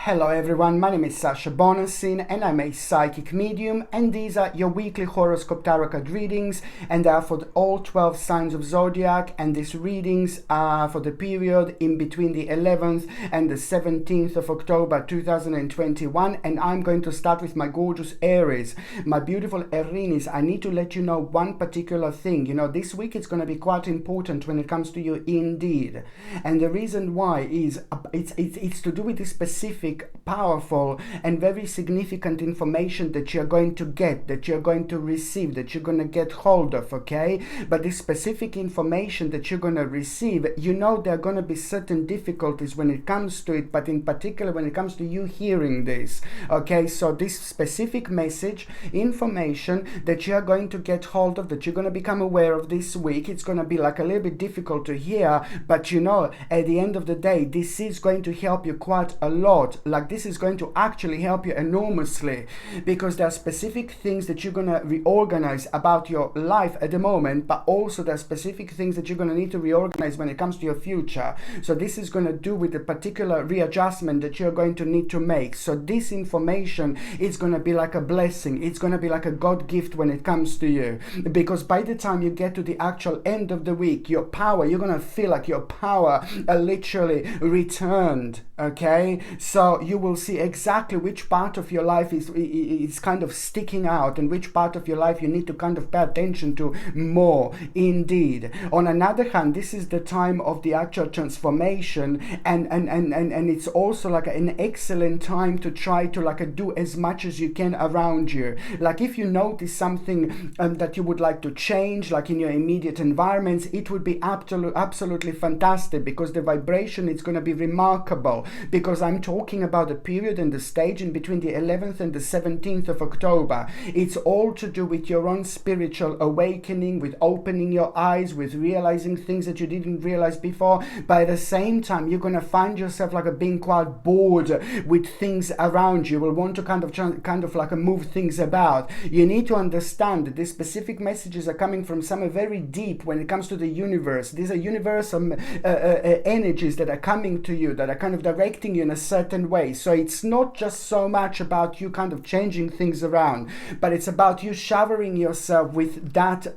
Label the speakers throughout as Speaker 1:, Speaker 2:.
Speaker 1: Hello everyone, my name is Sasha Bonasin and I'm a psychic medium, and these are your weekly horoscope tarot card readings, and they are for all 12 signs of zodiac, and these readings are for the period in between the 11th and the 17th of October 2021. And I'm going to start with my gorgeous Aries, my beautiful Aries. I need to let you know one particular thing. This week it's going to be quite important when it comes to you indeed, and the reason why is it's to do with this specific, powerful and very significant information that you're going to get, that you're going to receive, that you're going to get hold of, okay? But this specific information that you're going to receive, there are going to be certain difficulties when it comes to it, but in particular when it comes to you hearing this, okay? So this specific message, information that you're going to get hold of, that you're going to become aware of this week, it's going to be like a little bit difficult to hear, but at the end of the day, this is going to help you quite a lot. Like, this is going to actually help you enormously, because there are specific things that you're going to reorganize about your life at the moment, but also there are specific things that you're going to need to reorganize when it comes to your future. So this is going to do with the particular readjustment that you're going to need to make. So this information is going to be like a blessing. It's going to be like a God gift when it comes to you, because by the time you get to the actual end of the week, your power, you're going to feel like your power literally returned, okay? So you will see exactly which part of your life is kind of sticking out, and which part of your life you need to kind of pay attention to more indeed. On another hand, this is the time of the actual transformation, and it's also like an excellent time to try to do as much as you can around you. Like, if you notice something that you would like to change, like in your immediate environments, it would be absolutely fantastic, because the vibration is going to be remarkable, because I'm talking about the period and the stage in between the 11th and the 17th of October. It's all to do with your own spiritual awakening, with opening your eyes, with realizing things that you didn't realize before. But at the same time, you're going to find yourself being quite bored with things around you. You will want to kind of move things about. You need to understand that these specific messages are coming from somewhere very deep when it comes to the universe. These are universal energies that are coming to you, that are kind of directing you in a certain way. So it's not just so much about you kind of changing things around, but it's about you showering yourself with that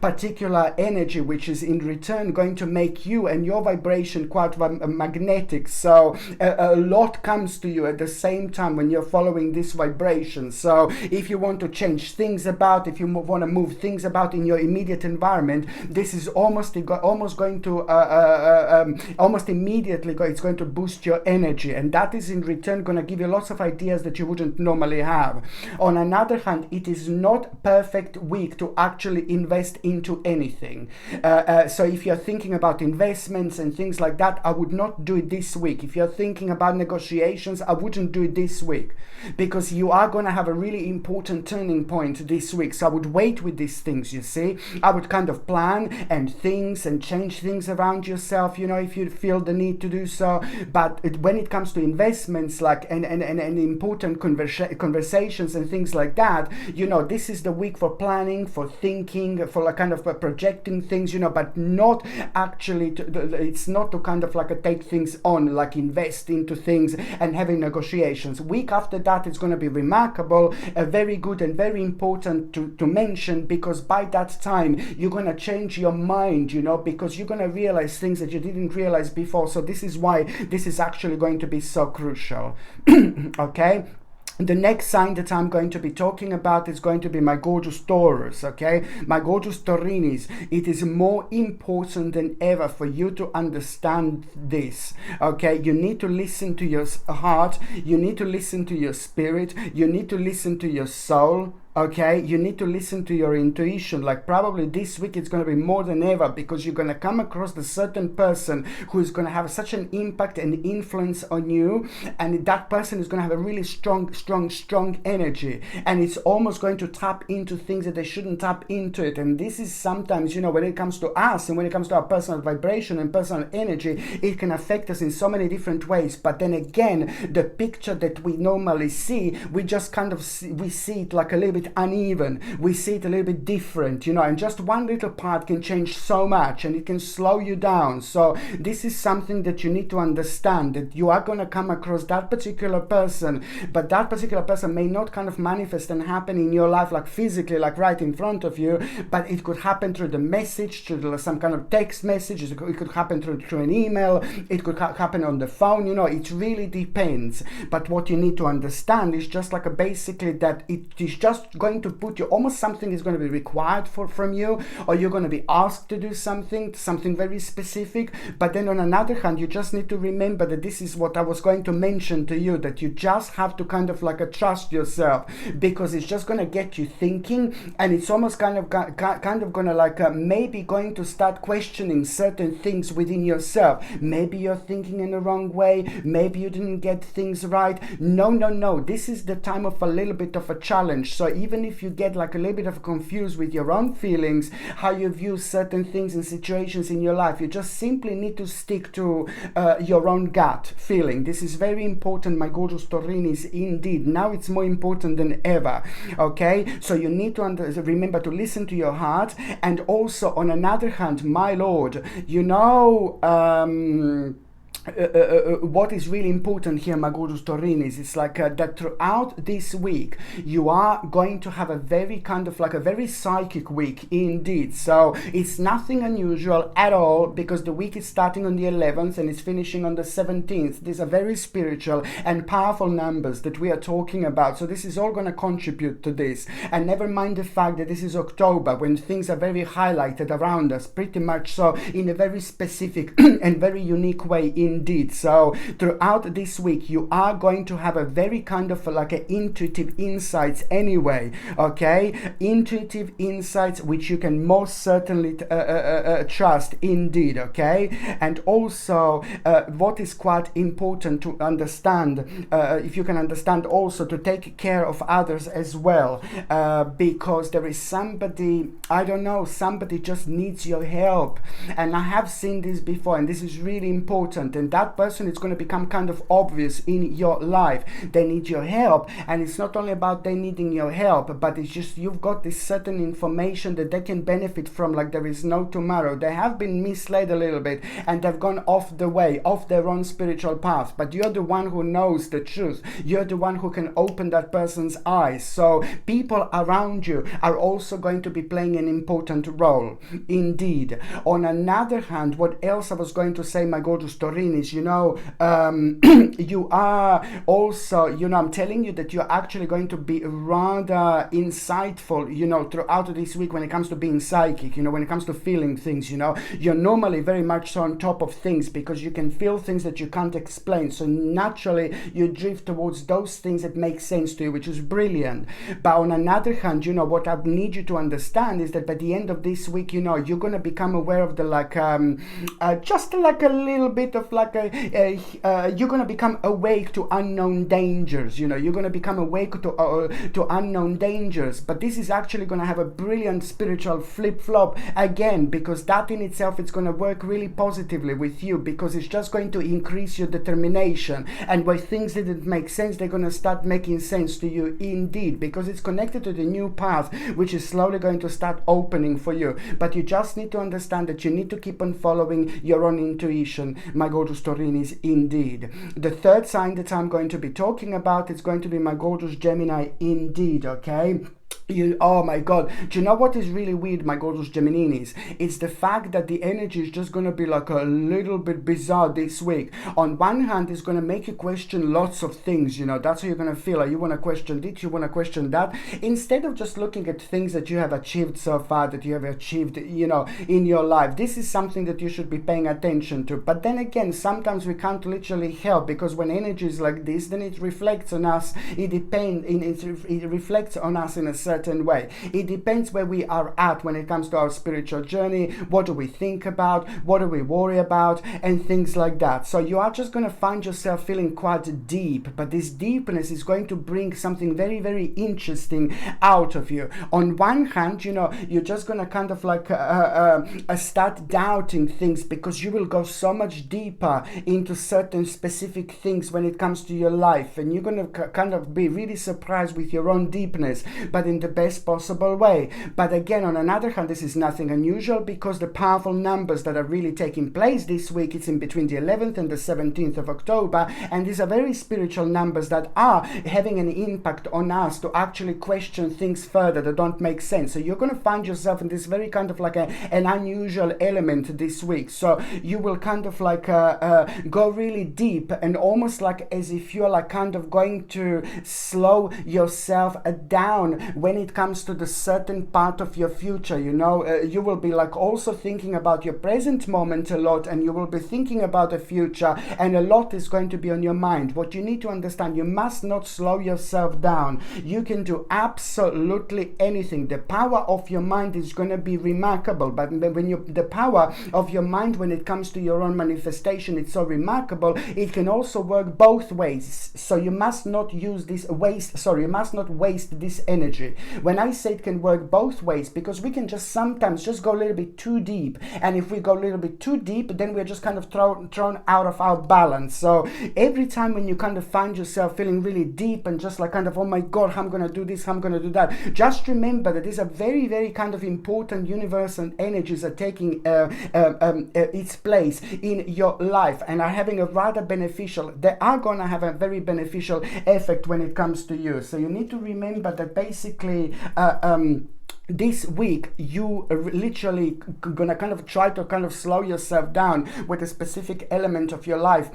Speaker 1: particular energy, which is in return going to make you and your vibration quite magnetic. So a lot comes to you at the same time when you're following this vibration. So if you want to change things about, if you want to move things about in your immediate environment, this is almost going to almost immediately it's going to boost your energy, and that is in return going to give you lots of ideas that you wouldn't normally have. On another hand, it is not perfect week to actually invest into anything. So if you're thinking about investments and things like that, I would not do it this week. If you're thinking about negotiations, I wouldn't do it this week, because you are going to have a really important turning point this week. So I would wait with these things, you see. I would kind of plan and change things around yourself, if you feel the need to do so. But when it comes to investments, and important conversations and things like that, this is the week for planning, for thinking, for kind of projecting things, but not actually it's not to kind of take things on, invest into things and having negotiations. Week after that, it's going to be remarkable, very good and very important to mention, because by that time you're going to change your mind, because you're going to realize things that you didn't realize before. So this is why this is actually going to be so crucial. Okay. The next sign that I'm going to be talking about is going to be my gorgeous Taurus, okay? My gorgeous Taurinis. It is more important than ever for you to understand this, okay? You need to listen to your heart. You need to listen to your spirit. You need to listen to your soul. Okay, you need to listen to your intuition. Probably this week it's going to be more than ever, because you're going to come across a certain person who is going to have such an impact and influence on you, and that person is going to have a really strong energy, and it's almost going to tap into things that they shouldn't tap into it. And this is sometimes, when it comes to us and when it comes to our personal vibration and personal energy, it can affect us in so many different ways. But then again, the picture that we normally see, we just kind of see it like a little bit bit uneven. We see it a little bit different, you know, and just one little part can change so much, and it can slow you down. So this is something that you need to understand, that you are going to come across that particular person, but that particular person may not kind of manifest and happen in your life like physically, like right in front of you, but it could happen through the message, through some kind of text message, it could happen through an email, it could happen on the phone, you know, it really depends. But what you need to understand is just like basically that it is just going to put you, almost something is going to be required from you, or you're going to be asked to do something very specific. But then on another hand, you just need to remember that this is what I was going to mention to you, that you just have to kind of like trust yourself, because it's just going to get you thinking, and it's almost kind of going to like maybe going to start questioning certain things within yourself. Maybe you're thinking in the wrong way, maybe you didn't get things right. No, this is the time of a little bit of a challenge. So even if you get like a little bit of confused with your own feelings, how you view certain things and situations in your life, you just simply need to stick to your own gut feeling. This is very important, my gorgeous Taurinis, indeed. Now it's more important than ever, okay? So you need to remember to listen to your heart. And also on another hand, my lord, you know, what is really important here, my gorgeous Taurinis, it's like that throughout this week you are going to have a very kind of like a very psychic week indeed. So it's nothing unusual at all, because the week is starting on the 11th and it's finishing on the 17th. These are very spiritual and powerful numbers that we are talking about, so this is all going to contribute to this. And never mind the fact that this is October, when things are very highlighted around us, pretty much so in a very specific and very unique way indeed. So throughout this week you are going to have a very kind of like an intuitive insights anyway, okay? Intuitive insights which you can most certainly trust indeed, okay? And also what is quite important to understand, if you can understand, also to take care of others as well, because there is somebody, I don't know, somebody just needs your help. And I have seen this before, and this is really important, and that person is going to become kind of obvious in your life. They need your help, and it's not only about they needing your help, but it's just you've got this certain information that they can benefit from like there is no tomorrow. They have been misled a little bit and they've gone off the way, off their own spiritual path, but you're the one who knows the truth. You're the one who can open that person's eyes. So people around you are also going to be playing an important role indeed. On another hand, what else I was going to say, my gorgeous Taurinis, you know, you are also, you know, I'm telling you that you're actually going to be rather insightful, you know, throughout this week when it comes to being psychic, you know, when it comes to feeling things, you know. You're normally very much so on top of things because you can feel things that you can't explain. So naturally you drift towards those things that make sense to you, which is brilliant. But on another hand, you know, what I need you to understand is that by the end of this week, you know, you're going to become aware of the like, just like a little bit of like you're going to become awake to unknown dangers, you know, you're going to become awake to unknown dangers. But this is actually going to have a brilliant spiritual flip-flop again, because that in itself is going to work really positively with you, because it's just going to increase your determination, and where things didn't make sense, they're going to start making sense to you indeed, because it's connected to the new path which is slowly going to start opening for you. But you just need to understand that you need to keep on following your own intuition, my gorgeous Taurinis, indeed. The third sign that I'm going to be talking about is going to be my gorgeous Gemini indeed, okay? Oh my god, do you know what is really weird, my gorgeous Geminis? It's the fact that the energy is just going to be like a little bit bizarre this week. On one hand, it's going to make you question lots of things, you know, that's how you're going to feel. Like you want to question this, you want to question that, instead of just looking at things that you have achieved so far, that you have achieved, you know, in your life. This is something that you should be paying attention to. But then again, sometimes we can't literally help, because when energy is like this, then it reflects on us. It reflects on us in a certain way. It depends where we are at when it comes to our spiritual journey. What do we think about? What do we worry about? And things like that. So you are just going to find yourself feeling quite deep, but this deepness is going to bring something very, very interesting out of you. On one hand, you know, you're just going to kind of like start doubting things, because you will go so much deeper into certain specific things when it comes to your life, and you're going to kind of be really surprised with your own deepness. But in in the best possible way. But again, on another hand, this is nothing unusual, because the powerful numbers that are really taking place this week, it's in between the 11th and the 17th of October, and these are very spiritual numbers that are having an impact on us to actually question things further that don't make sense. So you're going to find yourself in this very kind of like an unusual element this week. So you will kind of like go really deep, and almost like as if you're like kind of going to slow yourself down when it comes to the certain part of your future. You know, you will be like also thinking about your present moment a lot, and you will be thinking about the future, and a lot is going to be on your mind. What you need to understand, you must not slow yourself down. You can do absolutely anything. The power of your mind is going to be remarkable, but when you, the power of your mind when it comes to your own manifestation, it's so remarkable, it can also work both ways. So you must not use this you must not waste this energy. When I say it can work both ways, because we can just sometimes just go a little bit too deep, and if we go a little bit too deep, then we're just kind of thrown out of our balance. So every time when you kind of find yourself feeling really deep and just like kind of, oh my God, I'm gonna do this, I'm gonna do that, just remember that these are very, very kind of important universal energies are taking its place in your life, and are having a rather beneficial, they are gonna have a very beneficial effect when it comes to you. So you need to remember that basically this week you are literally gonna kind of try to kind of slow yourself down with a specific element of your life.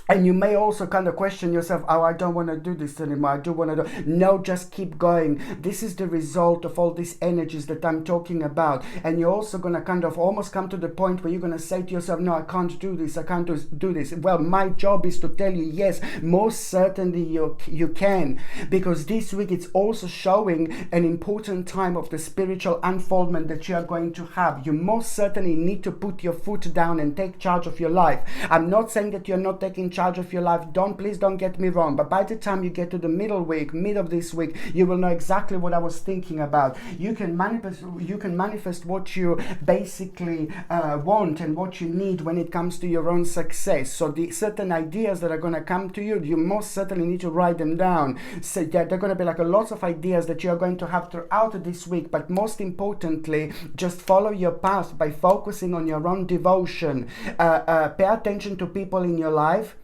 Speaker 1: And you may also kind of question yourself, oh, I don't want to do this anymore. I do want to do... No, just keep going. This is the result of all these energies that I'm talking about. And you're also going to kind of almost come to the point where you're going to say to yourself, no, I can't do this. I can't do this. Well, my job is to tell you, yes, most certainly you can. Because this week it's also showing an important time of the spiritual unfoldment that you are going to have. You most certainly need to put your foot down and take charge of your life. I'm not saying that you're not taking charge of your life. Please don't get me wrong, but by the time you get to the mid of this week, you will know exactly what I was thinking about. You can manifest what you basically want and what you need when it comes to your own success. So the certain ideas that are going to come to you, you most certainly need to write them down. So yeah, they're going to be like a lot of ideas that you're going to have throughout this week, but most importantly, just follow your path by focusing on your own devotion. Pay attention to people in your life.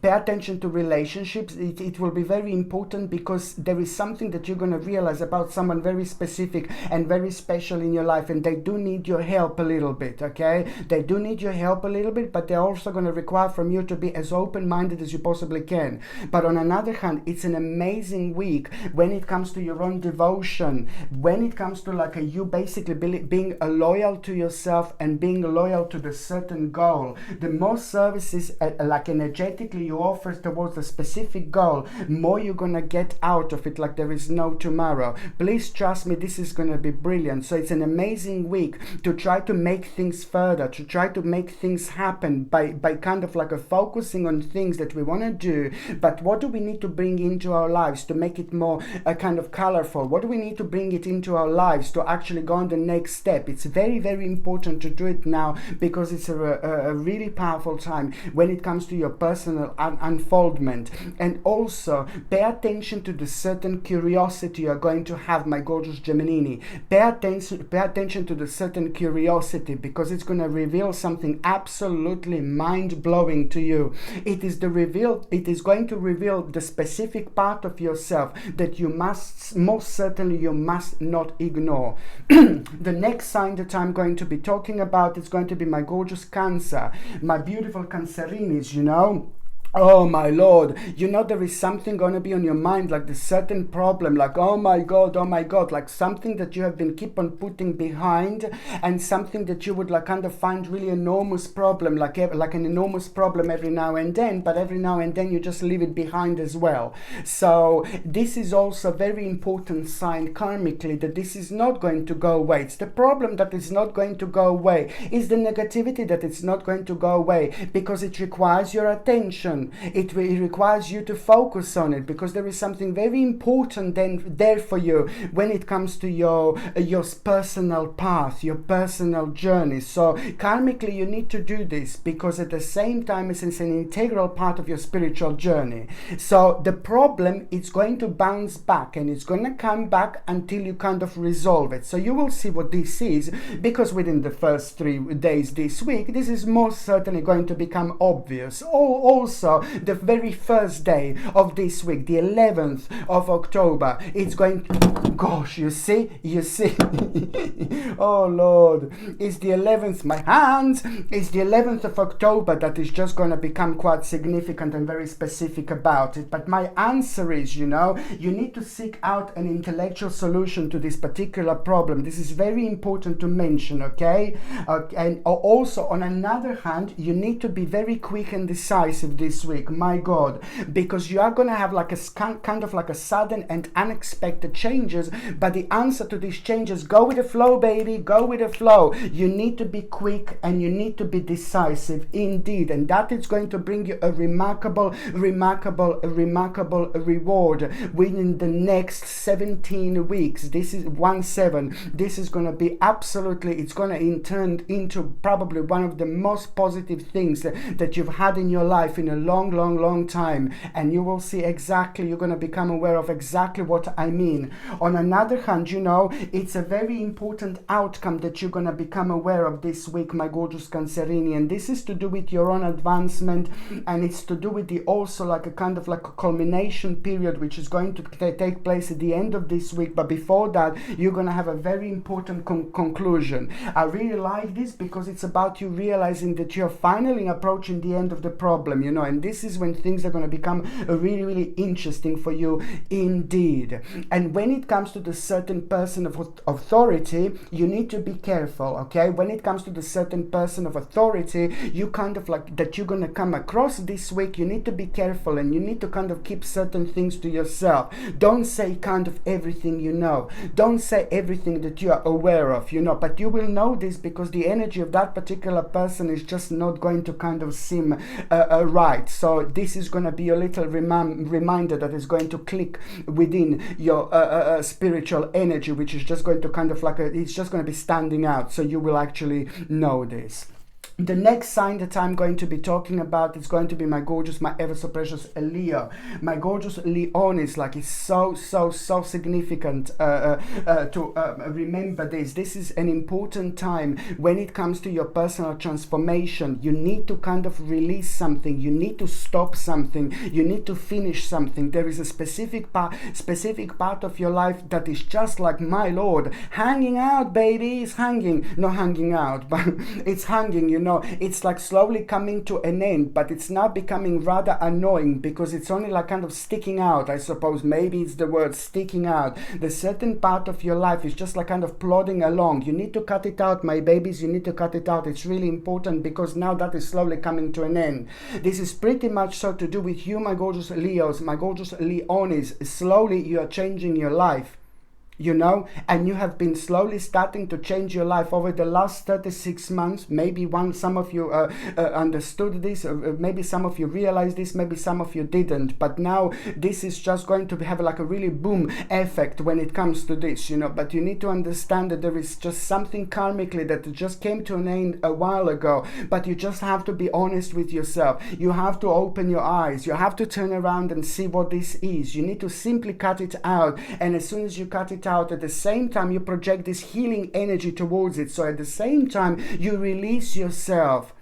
Speaker 1: Pay attention to relationships. It will be very important, because there is something that you're going to realize about someone very specific and very special in your life, and they do need your help a little bit, okay? They do need your help a little bit, but they're also going to require from you to be as open-minded as you possibly can. But on another hand, it's an amazing week when it comes to your own devotion, when it comes to like you basically being loyal to yourself and being loyal to the certain goal. The more services like energetically you offer towards a specific goal, more you're gonna get out of it like there is no tomorrow. Please trust me, this is gonna be brilliant. So it's an amazing week to try to make things further, to try to make things happen by kind of like focusing on things that we want to do. But what do we need to bring into our lives to make it more kind of colorful? What do we need to bring it into our lives to actually go on the next step? It's very, very important to do it now, because it's a really powerful time when it comes to your personal unfoldment. And also pay attention to the certain curiosity you're going to have, my gorgeous Gemini. Pay attention to the certain curiosity, because it's going to reveal something absolutely mind-blowing to you. It is going to reveal the specific part of yourself that you most certainly not ignore. The next sign that I'm going to be talking about is going to be my gorgeous Cancer, my beautiful Cancerinis, you know. Oh my Lord, you know, there is something going to be on your mind, like this certain problem, like oh my God, like something that you have been keep on putting behind, and something that you would like kind of find really enormous problem, like an enormous problem every now and then, but every now and then you just leave it behind as well. So this is also a very important sign karmically that this is not going to go away. It's the problem that is not going to go away. It's the negativity that it's not going to go away, because it requires your attention. attention. It requires you to focus on it, because there is something very important then there for you when it comes to your personal path, your personal journey. So karmically you need to do this, because at the same time it's an integral part of your spiritual journey. So the problem is going to bounce back, and it's going to come back until you kind of resolve it. So you will see what this is, because within the first 3 days this week, this is most certainly going to become obvious. Also, the very first day of this week, the 11th of October, it's going to, gosh, you see, oh Lord, it's the 11th, my hands, it's the 11th of October that is just going to become quite significant and very specific about it. But my answer is, you need to seek out an intellectual solution to this particular problem. This is very important to mention, okay? And also, on another hand, you need to be very quick and decisive this week, my God, because you are going to have like a kind of like a sudden and unexpected changes. But the answer to these changes, go with the flow, baby, go with the flow. You need to be quick and you need to be decisive indeed, and that is going to bring you a remarkable reward within the next 17 weeks. This is 1/7. This is going to be absolutely, it's going to turn into probably one of the most positive things that you've had in your life in a long time, and you will see exactly, you're going to become aware of exactly what I mean. On another hand, it's a very important outcome that you're going to become aware of this week, my gorgeous Cancerini, and this is to do with your own advancement, and it's to do with the also like a kind of like a culmination period which is going to take place at the end of this week. But before that, you're going to have a very important conclusion. I really like this because it's about you realizing that you're finally approaching the end of the problem, and this is when things are going to become really interesting for you indeed. And when it comes to the certain person of authority, you need to be careful, okay? When it comes to the certain person of authority, you kind of like that you're going to come across this week, you need to be careful, and you need to kind of keep certain things to yourself. Don't say kind of everything you know. Don't say everything that you are aware of, but you will know this because the energy of that particular person is just not going to kind of seem right. So this is going to be a little reminder that is going to click within your spiritual energy, which is just going to kind of like it's just going to be standing out, so you will actually know this. The next sign that I'm going to be talking about is going to be my gorgeous, my ever so precious Leo. My gorgeous Leonis, like it's so significant to remember this. This is an important time when it comes to your personal transformation. You need to kind of release something. You need to stop something. You need to finish something. There is a specific part of your life that is just like, my Lord, hanging out, baby. It's hanging, not hanging out, but it's hanging, it's like slowly coming to an end, but it's now becoming rather annoying because it's only like kind of sticking out, I suppose. Maybe it's the word sticking out. The certain part of your life is just like kind of plodding along. You need to cut it out, my babies. You need to cut it out. It's really important because now that is slowly coming to an end. This is pretty much so to do with you, my gorgeous Leos, my gorgeous Leonis. Slowly you are changing your life. And you have been slowly starting to change your life over the last 36 months. Maybe some of you understood this, maybe some of you realized this, maybe some of you didn't. But now this is just going to have like a really boom effect when it comes to this, But you need to understand that there is just something karmically that just came to an end a while ago. But you just have to be honest with yourself. You have to open your eyes. You have to turn around and see what this is. You need to simply cut it out. And as soon as you cut it out, at the same time you project this healing energy towards it. So at the same time you release yourself.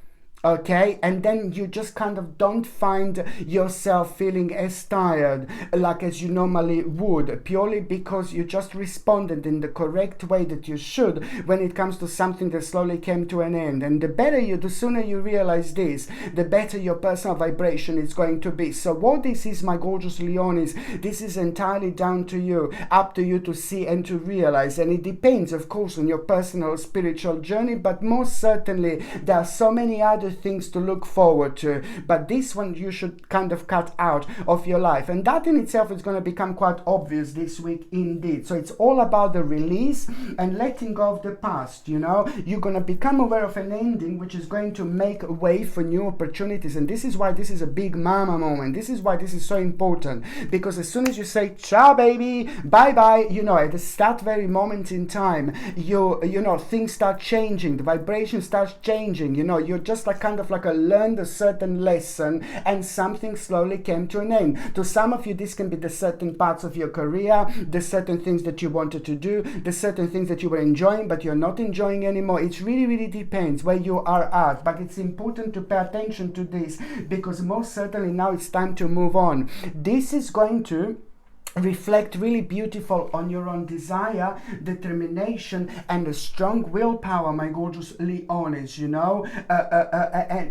Speaker 1: Okay, and then you just kind of don't find yourself feeling as tired like as you normally would, purely because you just responded in the correct way that you should when it comes to something that slowly came to an end. And the sooner you realize this, the better your personal vibration is going to be. So what this is, my gorgeous Leonis, this is entirely down to you, up to you to see and to realize. And it depends, of course, on your personal spiritual journey, but most certainly there are so many other things to look forward to, but this one you should kind of cut out of your life. And that in itself is going to become quite obvious this week indeed. So it's all about the release and letting go of the past. You know, you're going to become aware of an ending which is going to make way for new opportunities. And this is why this is a big mama moment. This is why this is so important, because as soon as you say ciao baby, bye bye, you know, at that very moment in time, you know, things start changing, the vibration starts changing. You know, you're just like kind of like learned a certain lesson, and something slowly came to an end. To some of you, this can be the certain parts of your career, the certain things that you wanted to do, the certain things that you were enjoying but you're not enjoying anymore. It really depends where you are at, but it's important to pay attention to this, because most certainly now it's time to move on. This is going to reflect really beautiful on your own desire, determination, and a strong willpower, my gorgeous Leones, you know,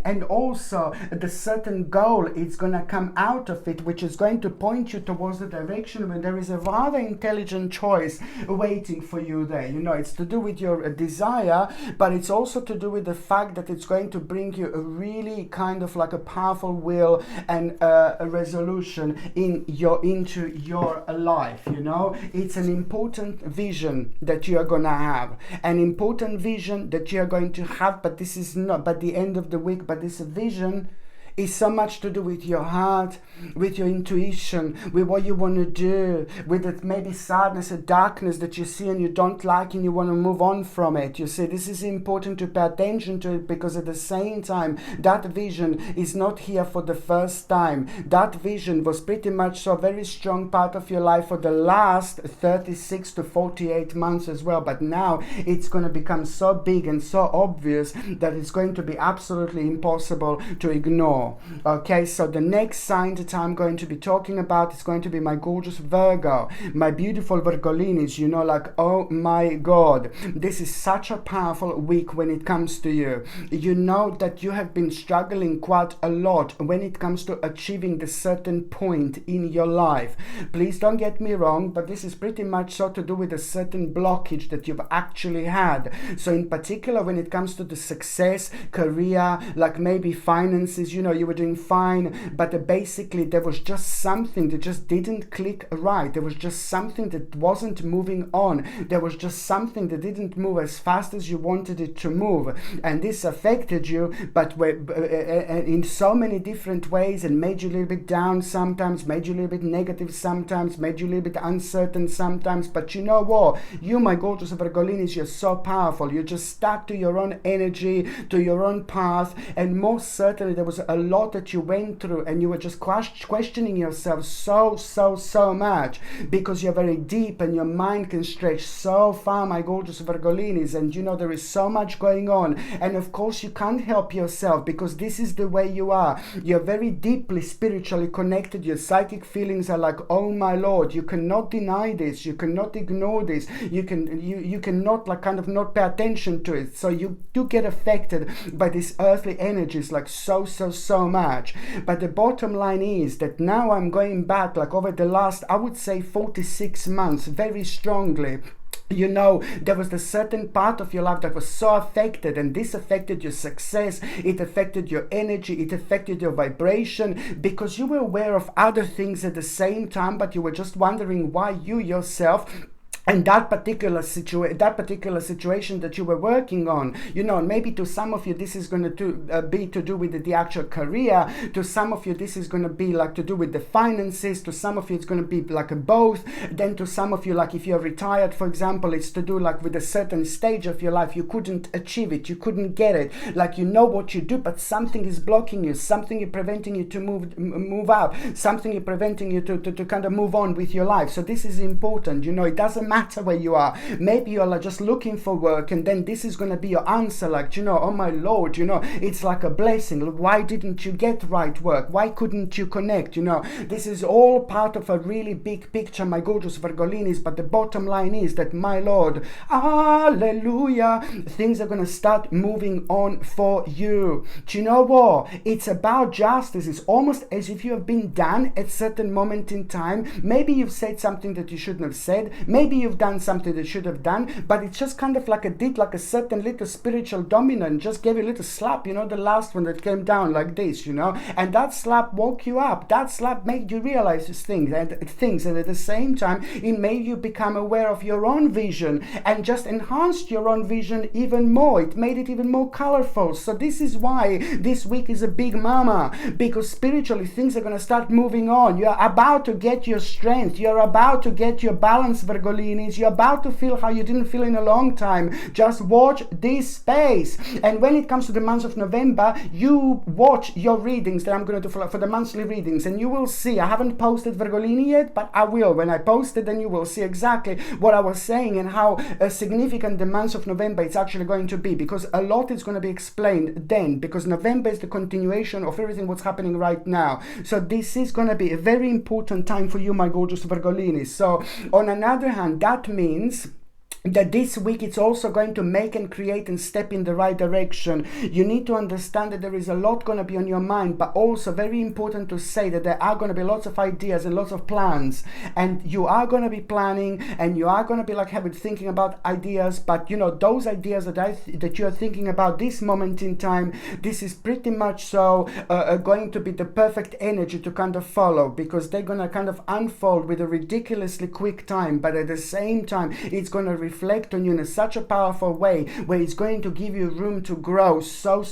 Speaker 1: and also the certain goal is going to come out of it, which is going to point you towards the direction where there is a rather intelligent choice waiting for you there. You know, it's to do with your desire, but it's also to do with the fact that it's going to bring you a really kind of like a powerful will and a resolution into your life. You know, it's an important vision that you are going to have, an important vision that you are going to have, but this is not by the end of the week, but this vision is so much to do with your heart, with your intuition, with what you want to do, with that maybe sadness or darkness that you see and you don't like and you want to move on from it. You see, this is important to pay attention to it, because at the same time, that vision is not here for the first time. That vision was pretty much so very strong part of your life for the last 36 to 48 months as well, but now it's going to become so big and so obvious that it's going to be absolutely impossible to ignore. Okay, so the next sign that I'm going to be talking about is going to be my gorgeous Virgo, my beautiful Virgolinis. You know, like, oh my God, this is such a powerful week when it comes to you. You know that you have been struggling quite a lot when it comes to achieving the certain point in your life. Please don't get me wrong, but this is pretty much so to do with a certain blockage that you've actually had. So in particular, when it comes to the success, career, like maybe finances, you know, you were doing fine, but basically there was just something that just didn't click right. There was just something that wasn't moving on. There was just something that didn't move as fast as you wanted it to move, and this affected you, but in so many different ways, and made you a little bit down sometimes, made you a little bit negative sometimes, made you a little bit uncertain sometimes. But you know what, you, my gorgeous Virgolinis, you're so powerful. You're just stuck to your own energy, to your own path, and most certainly there was a lot that you went through, and you were just questioning yourself so much, because you're very deep and your mind can stretch so far, my gorgeous Virgolinis, and you know there is so much going on, and of course you can't help yourself, because this is the way you are. You're very deeply spiritually connected. Your psychic feelings are like, oh my Lord, you cannot deny this, you cannot ignore this, you cannot like kind of not pay attention to it. So you do get affected by these earthly energies like so much. But the bottom line is that now I'm going back like over the last, I would say 46 months very strongly. You know, there was a certain part of your life that was so affected, and this affected your success, it affected your energy, it affected your vibration, because you were aware of other things at the same time, but you were just wondering why you yourself and that particular situation that you were working on, you know, maybe to some of you this is going to be to do with the actual career, to some of you this is going to be like to do with the finances, to some of you it's going to be like a both, then to some of you, like if you're retired for example, it's to do like with a certain stage of your life you couldn't achieve it, you couldn't get it, like you know what you do but something is blocking you, something is preventing you to move up, something is preventing you to kind of move on with your life. So this is important, you know, it doesn't matter where you are. Maybe you're like just looking for work, and then this is going to be your answer, like, you know, oh my Lord, you know, it's like a blessing. Why didn't you get right work? Why couldn't you connect? You know, this is all part of a really big picture, my gorgeous Virgolinis. But the bottom line is that, my Lord, hallelujah, things are going to start moving on for you. Do you know what? It's about justice. It's almost as if you have been done at a certain moment in time. Maybe you've said something that you shouldn't have said. Maybe you've done something that you should have done, but it's just kind of like a certain little spiritual domino and just gave you a little slap, you know, the last one that came down like this, you know, and that slap woke you up. That slap made you realize things, and at the same time, it made you become aware of your own vision and just enhanced your own vision even more. It made it even more colorful. So this is why this week is a big mama, because spiritually things are going to start moving on. You're about to get your strength. You're about to get your balance, Virgolinis. You're about to feel how you didn't feel in a long time. Just watch this space. And when it comes to the month of November, you watch your readings that I'm going to do for the monthly readings, and you will see. I haven't posted Virgolini yet, but I will. When I post it, then you will see exactly what I was saying and how significant the month of November it's actually going to be, because a lot is going to be explained then, because November is the continuation of everything what's happening right now. So this is going to be a very important time for you, my gorgeous Virgolini. So on another hand, that means that this week it's also going to make and create and step in the right direction. You need to understand that there is a lot going to be on your mind, but also very important to say that there are going to be lots of ideas and lots of plans, and you are going to be planning, and you are going to be like thinking about ideas. But you know, those ideas that you are thinking about this moment in time, this is pretty much so going to be the perfect energy to kind of follow, because they're going to kind of unfold with a ridiculously quick time, but at the same time it's going to reflect on you in such a powerful way, where it's going to give you room to grow so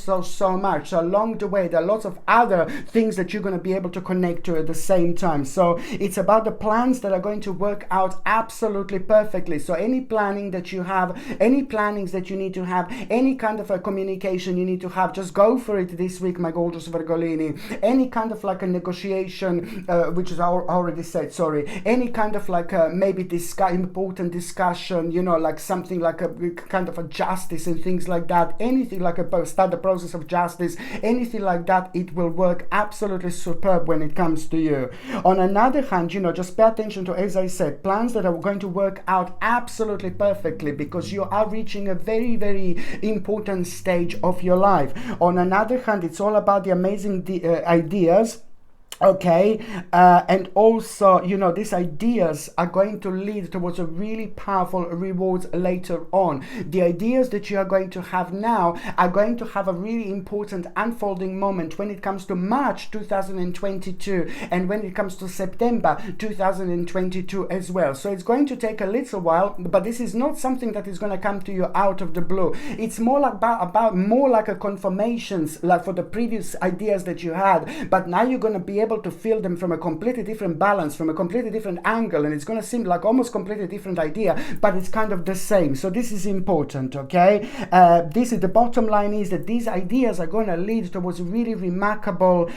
Speaker 1: much. So along the way, there are lots of other things that you're going to be able to connect to at the same time. So it's about the plans that are going to work out absolutely perfectly. So any planning that you have, any plannings that you need to have, any kind of a communication you need to have, just go for it this week, my gorgeous Virgolini. Any kind of like a negotiation, which is I already said, sorry, any kind of like maybe important discussion, you know, like something like a kind of a justice and things like that, anything like start the process of justice, anything like that, it will work absolutely superb when it comes to you. On another hand, you know, just pay attention to, as I said, plans that are going to work out absolutely perfectly, because you are reaching a very, very important stage of your life. On another hand, it's all about the amazing ideas. Okay, and also, you know, these ideas are going to lead towards a really powerful rewards later on. The ideas that you are going to have now are going to have a really important unfolding moment when it comes to March 2022 and when it comes to September 2022 as well. So it's going to take a little while, but this is not something that is going to come to you out of the blue. It's more like about more like a confirmations, like for the previous ideas that you had, but now you're going to be able to feel them from a completely different balance, from a completely different angle, and it's going to seem like almost completely different idea, but it's kind of the same. So this is important, okay? This is the bottom line, is that these ideas are going to lead towards really remarkable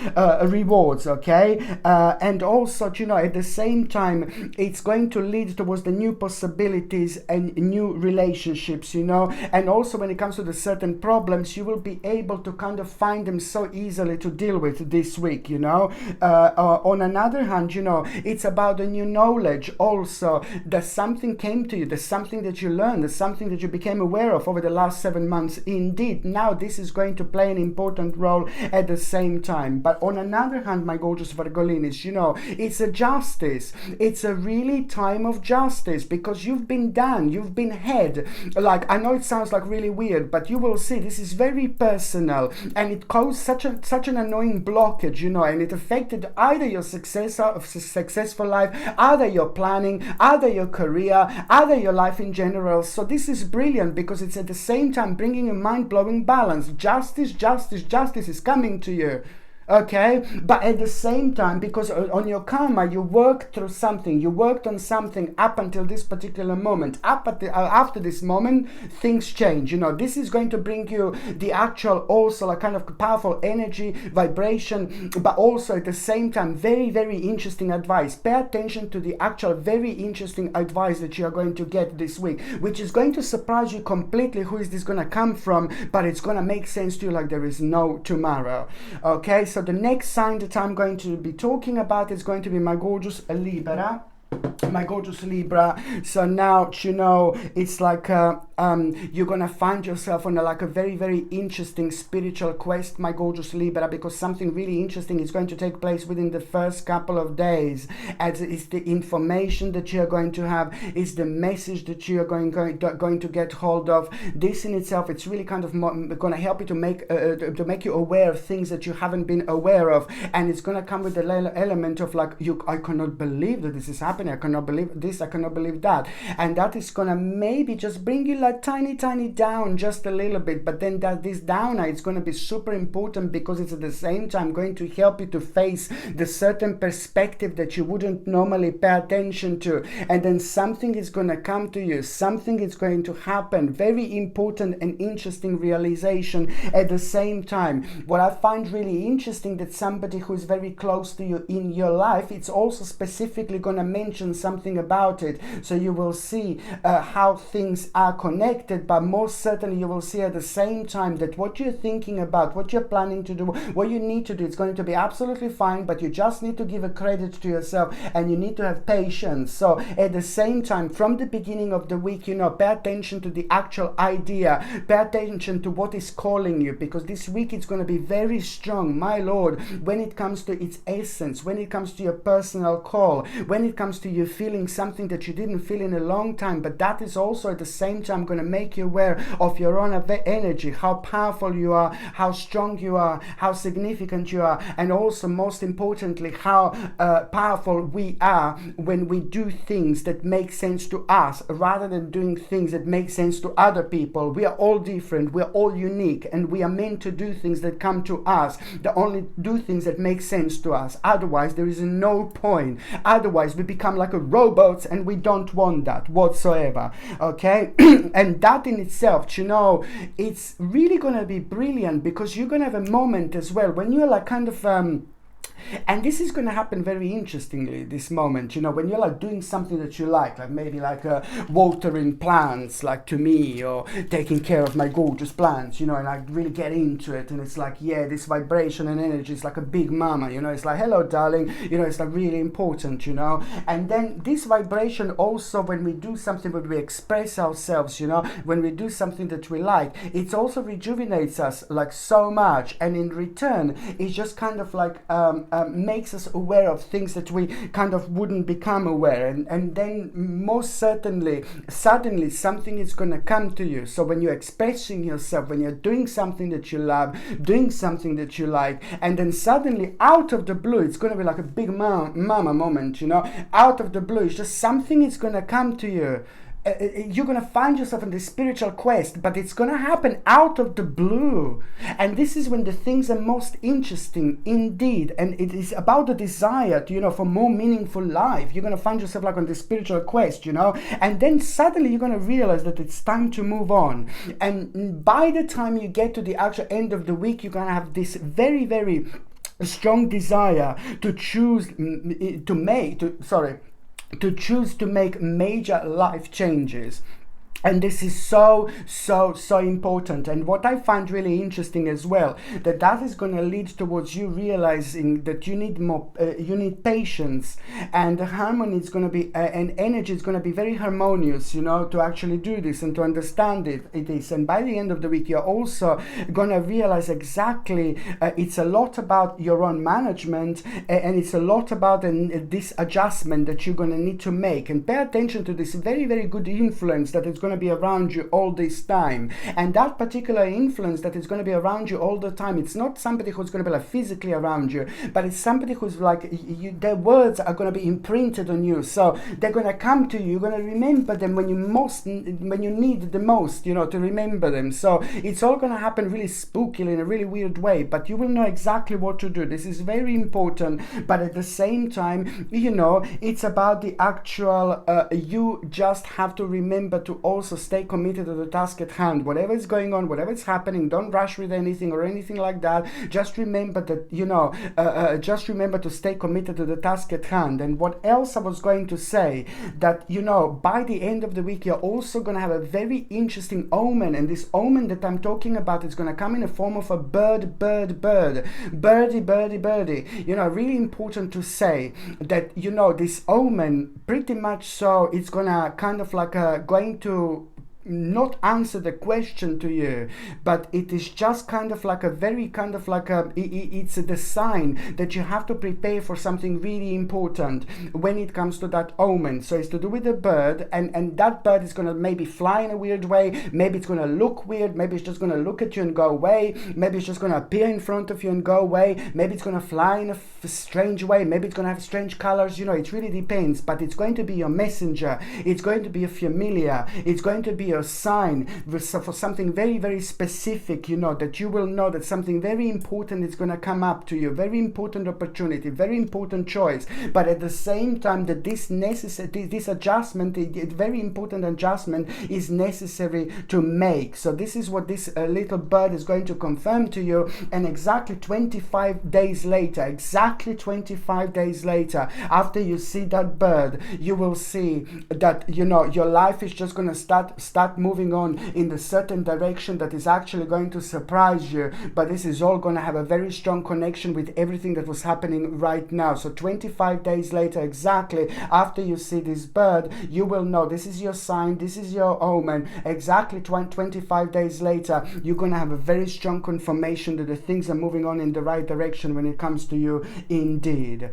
Speaker 1: rewards, okay? And also, you know, at the same time, it's going to lead towards the new possibilities and new relationships, you know? And also when it comes to the certain problems, you will be able to kind of find them so easily to deal with this week, you know? On another hand, you know, it's about the new knowledge also, that something came to you, there's something that you learned, there's something that you became aware of over the last 7 months. Indeed, now this is going to play an important role at the same time. But on another hand, my gorgeous Virgolinis, you know, it's a justice. It's a really time of justice, because you've been done, you've been had. Like, I know it sounds like really weird, but you will see this is very personal, and it caused such an annoying blockage, you know, and it affected either your successful life, either your planning, either your career, either your life in general. So this is brilliant, because it's at the same time bringing a mind-blowing balance. Justice is coming to you. Okay, but at the same time, because on your karma, you worked through something, you worked on something up until this particular moment. After this moment, things change. You know, this is going to bring you the actual, also a kind of powerful energy, vibration, but also at the same time, very, very interesting advice. Pay attention to the actual very interesting advice that you are going to get this week, which is going to surprise you completely. Who is this going to come from? But it's going to make sense to you like there is no tomorrow. Okay, so the next sign that I'm going to be talking about is going to be my gorgeous Libra. my gorgeous Libra. So now, you know, it's like you're gonna find yourself on like a very, very interesting spiritual quest, my gorgeous Libra, because something really interesting is going to take place within the first couple of days. As it's the information that you're going to have, it's the message that you're going to get hold of. This in itself, it's really kind of going to help you to make you aware of things that you haven't been aware of, and it's going to come with the element of like, I cannot believe that this is happening. I cannot believe this. I cannot believe that, and that is going to maybe just bring you like tiny down just a little bit. But then that this down is going to be super important, because it's at the same time going to help you to face the certain perspective that you wouldn't normally pay attention to, and then something is going to come to you, something is going to happen, very important and interesting realization at the same time. What I find really interesting, that somebody who is very close to you in your life, it's also specifically going to mention something about it, so you will see how things are connected. But most certainly you will see at the same time that what you're thinking about, what you're planning to do, what you need to do, it's going to be absolutely fine, but you just need to give a credit to yourself, and you need to have patience. So at the same time, from the beginning of the week, you know, pay attention to the actual idea, pay attention to what is calling you, because this week it's going to be very strong, my Lord, when it comes to its essence, when it comes to your personal call, when it comes to you feeling something that you didn't feel in a long time. But that is also at the same time going to make you aware of your own energy, how powerful you are, how strong you are, how significant you are, and also most importantly how powerful we are when we do things that make sense to us rather than doing things that make sense to other people. We are all different, we are all unique, and we are meant to do things that come to us, that only do things that make sense to us. Otherwise there is no point. Otherwise we become like a robots, and we don't want that whatsoever. Okay. And that in itself, you know, it's really gonna be brilliant, because you're gonna have a moment as well when you're like kind of and this is going to happen very interestingly, this moment, you know, when you're like doing something that you like maybe like watering plants, like to me, or taking care of my gorgeous plants, you know, and I really get into it, and it's like, yeah, this vibration and energy is like a big mama, you know, it's like, hello darling, you know, it's like really important, you know. And then this vibration also, when we do something, when we express ourselves, you know, when we do something that we like, it also rejuvenates us like so much, and in return it just kind of like makes us aware of things that we kind of wouldn't become aware, and then most certainly suddenly something is going to come to you. So when you're expressing yourself, when you're doing something that you love, doing something that you like, and then suddenly out of the blue, it's going to be like a big mama moment, you know, out of the blue, it's just something is going to come to you. You're going to find yourself in this spiritual quest, but it's going to happen out of the blue. And this is when the things are most interesting indeed. And it is about the desire to, you know, for more meaningful life. You're going to find yourself like on this spiritual quest, you know, and then suddenly you're going to realize that it's time to move on. And by the time you get to the actual end of the week, you're going to have this very, very strong desire to choose to make major life changes. And this is so important. And what I find really interesting as well, that is going to lead towards you realizing that you need more, you need patience, and the harmony is going to be, and energy is going to be very harmonious, you know, to actually do this and to understand it is. And by the end of the week, you're also going to realize exactly, it's a lot about your own management, and it's a lot about this adjustment that you're going to need to make. And pay attention to this very, very good influence that is going to be around you all this time. And that particular influence that is going to be around you all the time, it's not somebody who's going to be like physically around you, but it's somebody who's like, their words are going to be imprinted on you. So they're going to come to you, you're going to remember them when you need the most, you know, to remember them. So it's all going to happen really spookily in a really weird way, but you will know exactly what to do. This is very important, but at the same time, you know, it's about the actual, you just have to remember to also also stay committed to the task at hand. Whatever is going on, whatever is happening, don't rush with anything or anything like that. Just remember that, just remember to stay committed to the task at hand. And what else I was going to say, that, by the end of the week, you're also going to have a very interesting omen. And this omen that I'm talking about is going to come in the form of a bird, birdie. Really important to say that, this omen, pretty much so, it's going to kind of like going to not answer the question to you, but it is just kind of like a very kind of like it's the sign that you have to prepare for something really important when it comes to that omen. So it's to do with the bird, and that bird is going to maybe fly in a weird way, maybe it's going to look weird, maybe it's just going to look at you and go away, maybe it's just going to appear in front of you and go away, maybe it's going to fly in a strange way, maybe it's going to have strange colors, it really depends, but it's going to be your messenger, it's going to be a familiar, it's going to be a sign for something very, very specific, that you will know that something very important is going to come up to you, very important opportunity, very important choice, but at the same time that this adjustment, very important adjustment is necessary to make. So this is what this little bird is going to confirm to you, and exactly 25 days later, after you see that bird, you will see that, your life is just going to start moving on in the certain direction that is actually going to surprise you, but this is all going to have a very strong connection with everything that was happening right now. So 25 days later, exactly after you see this bird, you will know this is your sign, this is your omen. Exactly 25 days later, you're going to have a very strong confirmation that the things are moving on in the right direction when it comes to you indeed.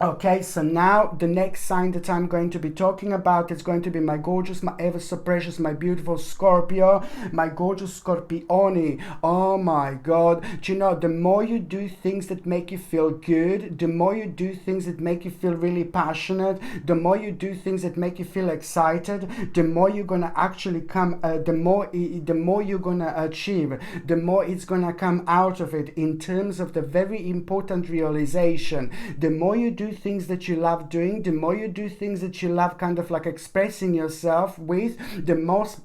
Speaker 1: Okay, so now the next sign that I'm going to be talking about is going to be my gorgeous, my ever so precious, my beautiful Scorpio, my gorgeous Scorpione. Oh my God. Do you know, the more you do things that make you feel good, the more you do things that make you feel really passionate, the more you do things that make you feel excited, the more you're going to actually come, the more you're going to achieve, the more it's going to come out of it in terms of the very important realization. The more you do things that you love doing, the more you do things that you love kind of like expressing yourself with, the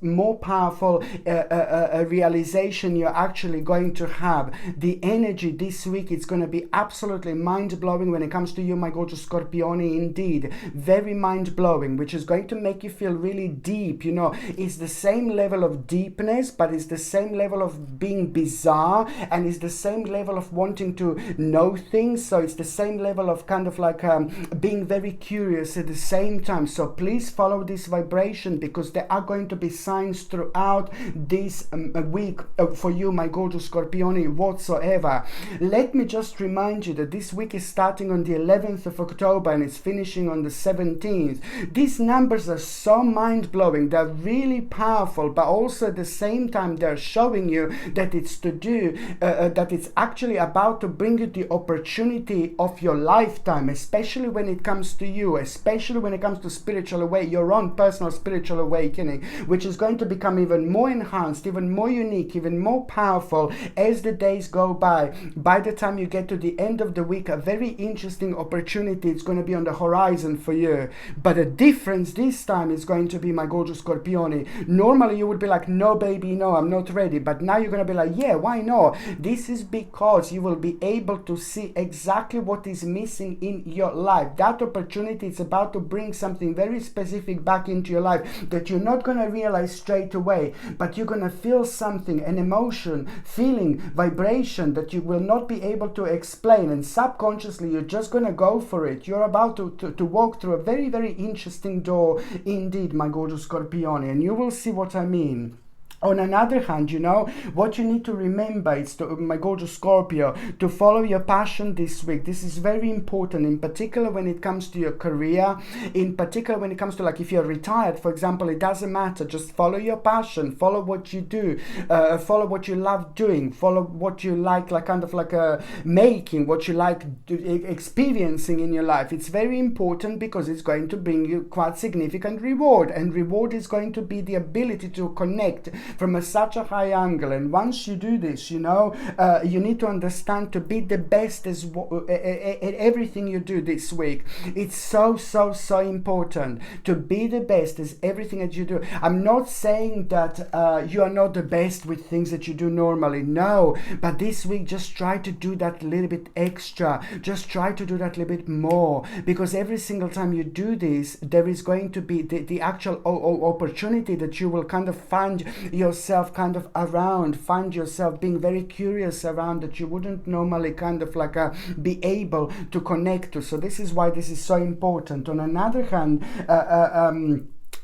Speaker 1: more powerful realization you're actually going to have. The energy this week, it's going to be absolutely mind-blowing when it comes to you, my gorgeous Scorpione, indeed. Very mind-blowing, which is going to make you feel really deep. It's the same level of deepness, but it's the same level of being bizarre, and it's the same level of wanting to know things. So it's the same level of kind of like being very curious at the same time. So please follow this vibration, because there are going to be signs throughout this week for you, my gorgeous Scorpione, whatsoever. Let me just remind you that this week is starting on the 11th of October and it's finishing on the 17th. These numbers are so mind-blowing, they're really powerful, but also at the same time they're showing you that it's to do, that it's actually about to bring you the opportunity of your lifetime, especially when it comes to you, especially when it comes to spiritual awakening, your own personal spiritual awakening, which is going to become even more enhanced, even more unique, even more powerful as the days go by. By the time you get to the end of the week, a very interesting opportunity is going to be on the horizon for you. But the difference this time is going to be, my gorgeous Scorpione. Normally you would be like, no baby, no, I'm not ready. But now you're going to be like, yeah, why not? This is because you will be able to see exactly what is missing in your life. That opportunity is about to bring something very specific back into your life that you're not going to realize straight away, but you're going to feel something, an emotion, feeling, vibration that you will not be able to explain, and subconsciously you're just going to go for it. You're about to walk through a very, very interesting door indeed, my gorgeous Scorpione, and you will see what I mean. On another hand, what you need to remember is, my gorgeous Scorpio, to follow your passion this week. This is very important, in particular when it comes to your career, in particular when it comes to, like, if you're retired, for example, it doesn't matter. Just follow your passion, follow what you do, follow what you love doing, follow what you like kind of like making, what you like experiencing in your life. It's very important because it's going to bring you quite significant reward, and reward is going to be the ability to connect from such a high angle. And once you do this, you know, you need to understand to be the best at everything you do this week. It's so important to be the best as everything that you do. I'm not saying that you are not the best with things that you do normally, no, but this week just try to do that little bit extra, just try to do that little bit more, because every single time you do this, there is going to be the actual opportunity that you will kind of find yourself kind of around, find yourself being very curious around, that you wouldn't normally kind of like be able to connect to. So this is why this is so important. On another hand,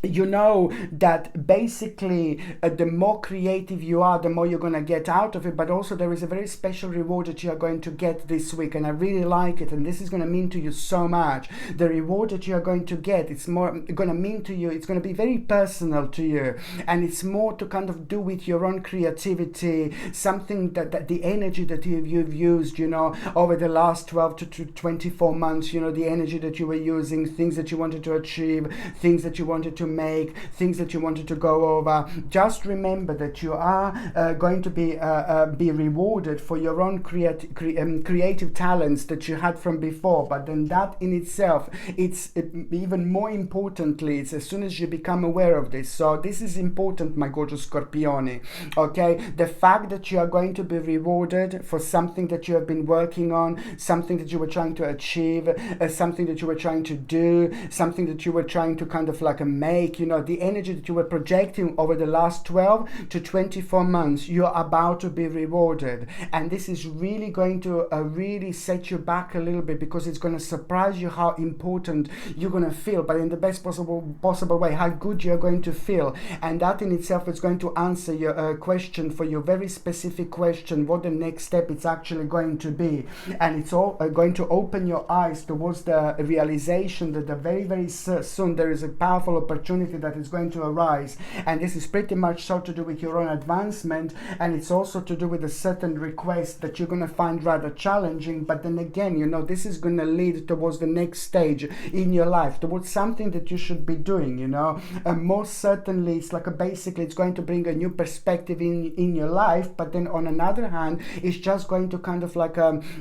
Speaker 1: you know that basically the more creative you are, the more you're going to get out of it, but also there is a very special reward that you are going to get this week, and I really like it, and this is going to mean to you so much. The reward that you are going to get, it's more going to mean to you, it's going to be very personal to you, and it's more to kind of do with your own creativity, something that the energy that you've used, you know, over the last 12 to 24 months, you know, the energy that you were using, things that you wanted to achieve, things that you wanted to make, things that you wanted to go over. Just remember that you are going to be rewarded for your own creative talents that you had from before. But then that in itself, it's even more importantly, it's as soon as you become aware of this. So this is important, my gorgeous Scorpione. Okay, the fact that you are going to be rewarded for something that you have been working on, something that you were trying to achieve, something that you were trying to do, something that you were trying to kind of like make, you know, the energy that you were projecting over the last 12 to 24 months, you're about to be rewarded. And this is really going to really set you back a little bit, because it's going to surprise you how important you're going to feel, but in the best possible way, how good you're going to feel. And that in itself is going to answer your question, for your very specific question, what the next step is actually going to be. And it's all going to open your eyes towards the realization that very soon there is a powerful opportunity that is going to arise. And this is pretty much so to do with your own advancement, and it's also to do with a certain request that you're going to find rather challenging, but then again, you know, this is going to lead towards the next stage in your life, towards something that you should be doing, you know. And most certainly it's like basically it's going to bring a new perspective in your life, but then on another hand, it's just going to kind of like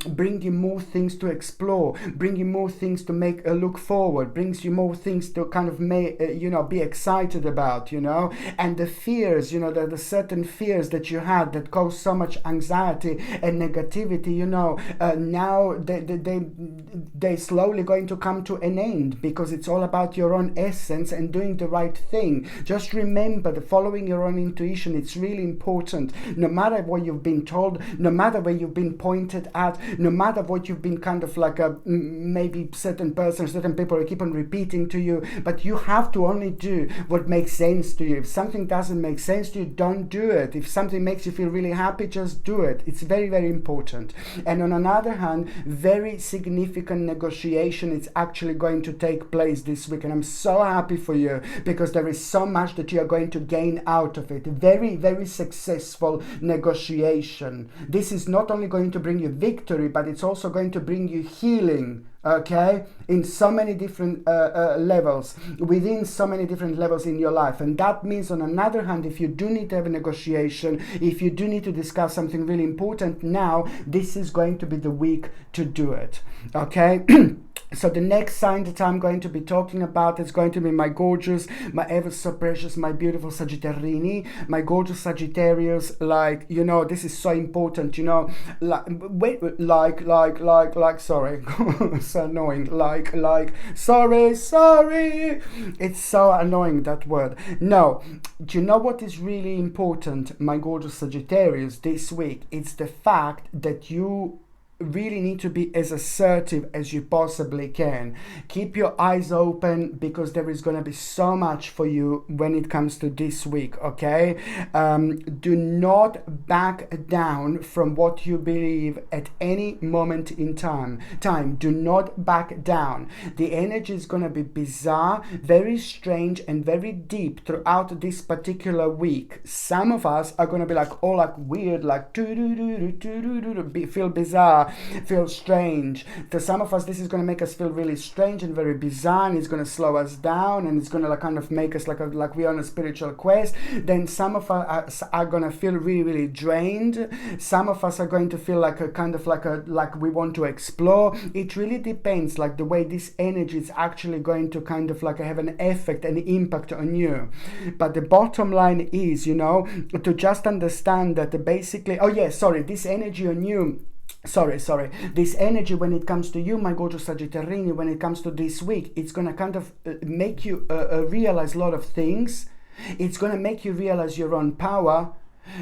Speaker 1: bring you more things to explore, bring you more things to make a look forward, brings you more things to kind of make you know, be excited about, you know. And the fears, you know, the certain fears that you had that caused so much anxiety and negativity, you know, now they're slowly going to come to an end, because it's all about your own essence and doing the right thing. Just remember that following your own intuition, it's really important. No matter what you've been told, no matter where you've been pointed at, no matter what you've been kind of like maybe certain persons, certain people keep on repeating to you, but you have to only do what makes sense to you. If something doesn't make sense to you, don't do it. If something makes you feel really happy, just do it. It's very important. And on another hand, very significant negotiation is actually going to take place this week, and I'm so happy for you, because there is so much that you are going to gain out of it. Very successful negotiation. This is not only going to bring you victory, but it's also going to bring you healing, okay, in so many different levels, within so many different levels in your life. And that means, on another hand, if you do need to have a negotiation, if you do need to discuss something really important now, this is going to be the week to do it, okay. So the next sign that I'm going to be talking about is going to be my gorgeous, my ever so precious, my beautiful Sagittarini, my gorgeous Sagittarius. Like, you know, this is so important, you know, sorry, so annoying, sorry, it's so annoying, that word. No, do you know what is really important, my gorgeous Sagittarius, this week? It's the fact that you really need to be as assertive as you possibly can. Keep your eyes open, because there is going to be so much for you when it comes to this week, okay? Do not back down from what you believe at any moment in time. Do not back down. The energy is going to be bizarre, very strange, and very deep throughout this particular week. Some of us are going to be like all like weird, like feel bizarre. feel strange. For some of us, this is going to make us feel really strange and very bizarre, and it's going to slow us down, and it's going to like kind of make us like we're on a spiritual quest. Then some of us are going to feel really, really drained. Some of us are going to feel like a kind of like we want to explore. It really depends, like the way this energy is actually going to kind of like have an effect and impact on you. But the bottom line is, you know, to just understand that basically, this energy on you, this energy when it comes to you, my gorgeous Sagittarius, when it comes to this week, it's going to kind of make you realize a lot of things. It's going to make you realize your own power.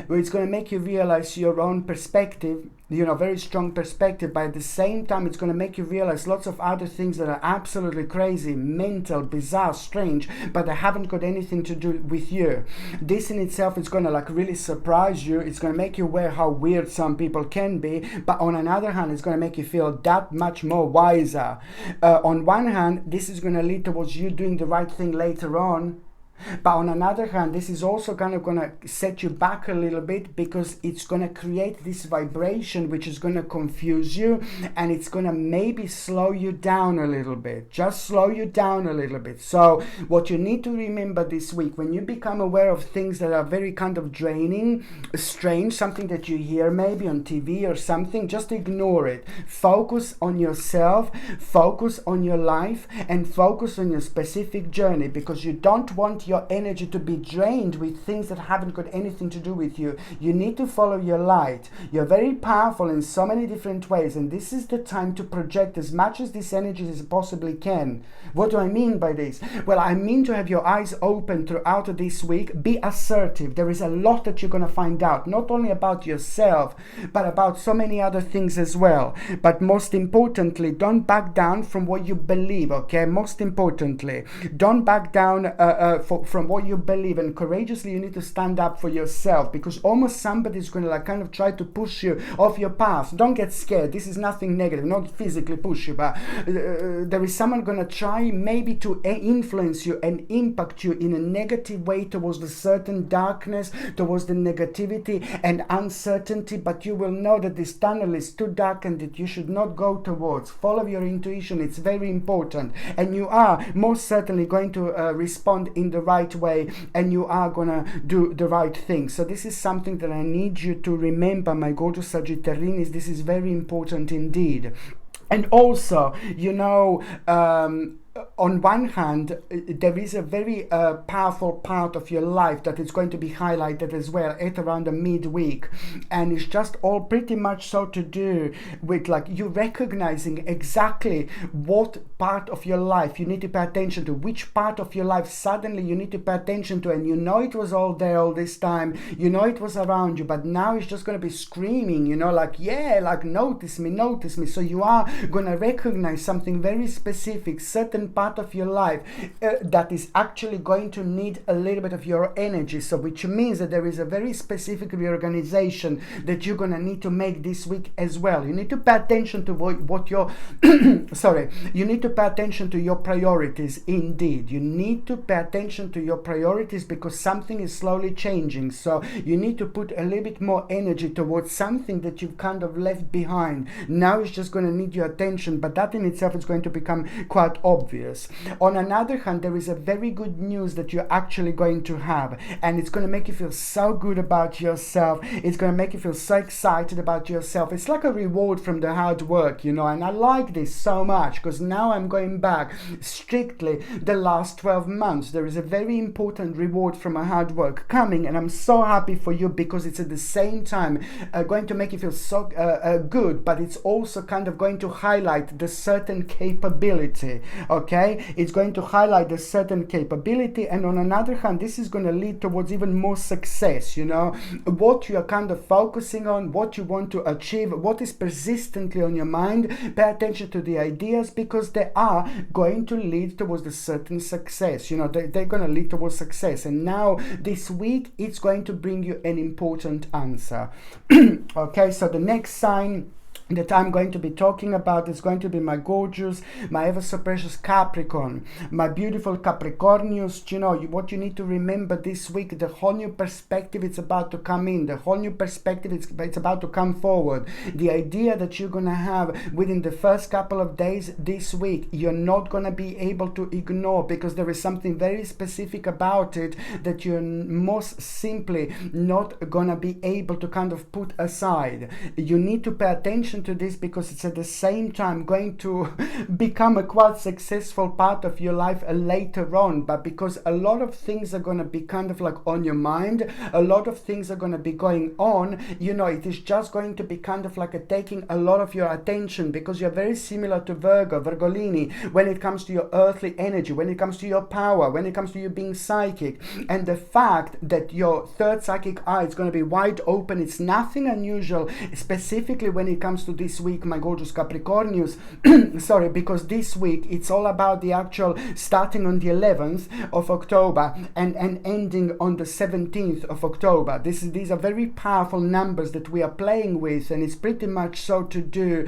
Speaker 1: It's going to make you realize your own perspective, you know, very strong perspective, but at the same time it's going to make you realize lots of other things that are absolutely crazy, mental, bizarre, strange, but they haven't got anything to do with you. This in itself is going to like really surprise you. It's going to make you aware how weird some people can be, but on another hand it's going to make you feel that much more wiser. On one hand, this is going to lead towards you doing the right thing later on. But on another hand, this is also kind of going to set you back a little bit, because it's going to create this vibration which is going to confuse you, and it's going to maybe slow you down a little bit. Just slow you down a little bit. So what you need to remember this week, when you become aware of things that are very kind of draining, strange, something that you hear maybe on TV or something, just ignore it. Focus on yourself, focus on your life, and focus on your specific journey, because you don't want your energy to be drained with things that haven't got anything to do with you. You need to follow your light. You're very powerful in so many different ways, and this is the time to project as much as this energy as you possibly can. What do I mean by this? Well, I mean to have your eyes open throughout this week. Be assertive. There is a lot that you're going to find out, not only about yourself, but about so many other things as well. But most importantly, don't back down from what you believe, okay? Most importantly, don't back down from what you believe, and courageously you need to stand up for yourself, because almost somebody's going to like kind of try to push you off your path. Don't get scared. This is nothing negative, not physically push you, but there is someone going to try maybe to influence you and impact you in a negative way towards the certain darkness, towards the negativity and uncertainty, but you will know that this tunnel is too dark and that you should not go towards. Follow your intuition. It's very important, and you are most certainly going to respond in the right way, and you are gonna do the right thing. So this is something that I need you to remember, my gorgeous Sagittarius. This is very important indeed. And also, you know, on one hand, there is a very powerful part of your life that is going to be highlighted as well at around the midweek, and it's just all pretty much so to do with like you recognizing exactly what part of your life you need to pay attention to, which part of your life suddenly you need to pay attention to, and you know it was all there all this time, you know it was around you, but now it's just going to be screaming, you know, like, yeah, like notice me. So you are going to recognize something very specific, certain part of your life that is actually going to need a little bit of your energy. So which means that there is a very specific reorganization that you're going to need to make this week as well. You need to pay attention to what your you need to pay attention to your priorities. Indeed, you need to pay attention to your priorities, because something is slowly changing. So you need to put a little bit more energy towards something that you've kind of left behind. Now it's just going to need your attention, but that in itself is going to become quite obvious. On another hand, there is a very good news that you're actually going to have, and it's going to make you feel so good about yourself. It's going to make you feel so excited about yourself. It's like a reward from the hard work, you know, and I like this so much, because now I'm going back strictly the last 12 months. There is a very important reward from my hard work coming, and I'm so happy for you, because it's at the same time going to make you feel so good, but it's also kind of going to highlight the certain capability, okay? It's going to highlight a certain capability, and on another hand, this is going to lead towards even more success, you know, what you are kind of focusing on, what you want to achieve, what is persistently on your mind. Pay attention to the ideas, because they are going to lead towards a certain success, you know, they're going to lead towards success. And now this week, it's going to bring you an important answer. Okay, so the next sign that I'm going to be talking about is going to be my gorgeous, my ever so precious Capricorn, my beautiful Capricornius. You know, what you need to remember this week, the whole new perspective it's about to come in, the whole new perspective it's about to come forward. The idea that you're going to have within the first couple of days this week, you're not going to be able to ignore, because there is something very specific about it that you're most simply not going to be able to kind of put aside. You need to pay attention to this, because it's at the same time going to become a quite successful part of your life later on, but because a lot of things are going to be kind of like on your mind, a lot of things are going to be going on, you know, it is just going to be kind of like taking a lot of your attention, because you're very similar to Virgolini, when it comes to your earthly energy, when it comes to your power, when it comes to you being psychic. And the fact that your third psychic eye is going to be wide open, it's nothing unusual, specifically when it comes to this week, my gorgeous Capricornius. Sorry, because this week it's all about the actual starting on the 11th of October and ending on the 17th of October. These are very powerful numbers that we are playing with, and it's pretty much so to do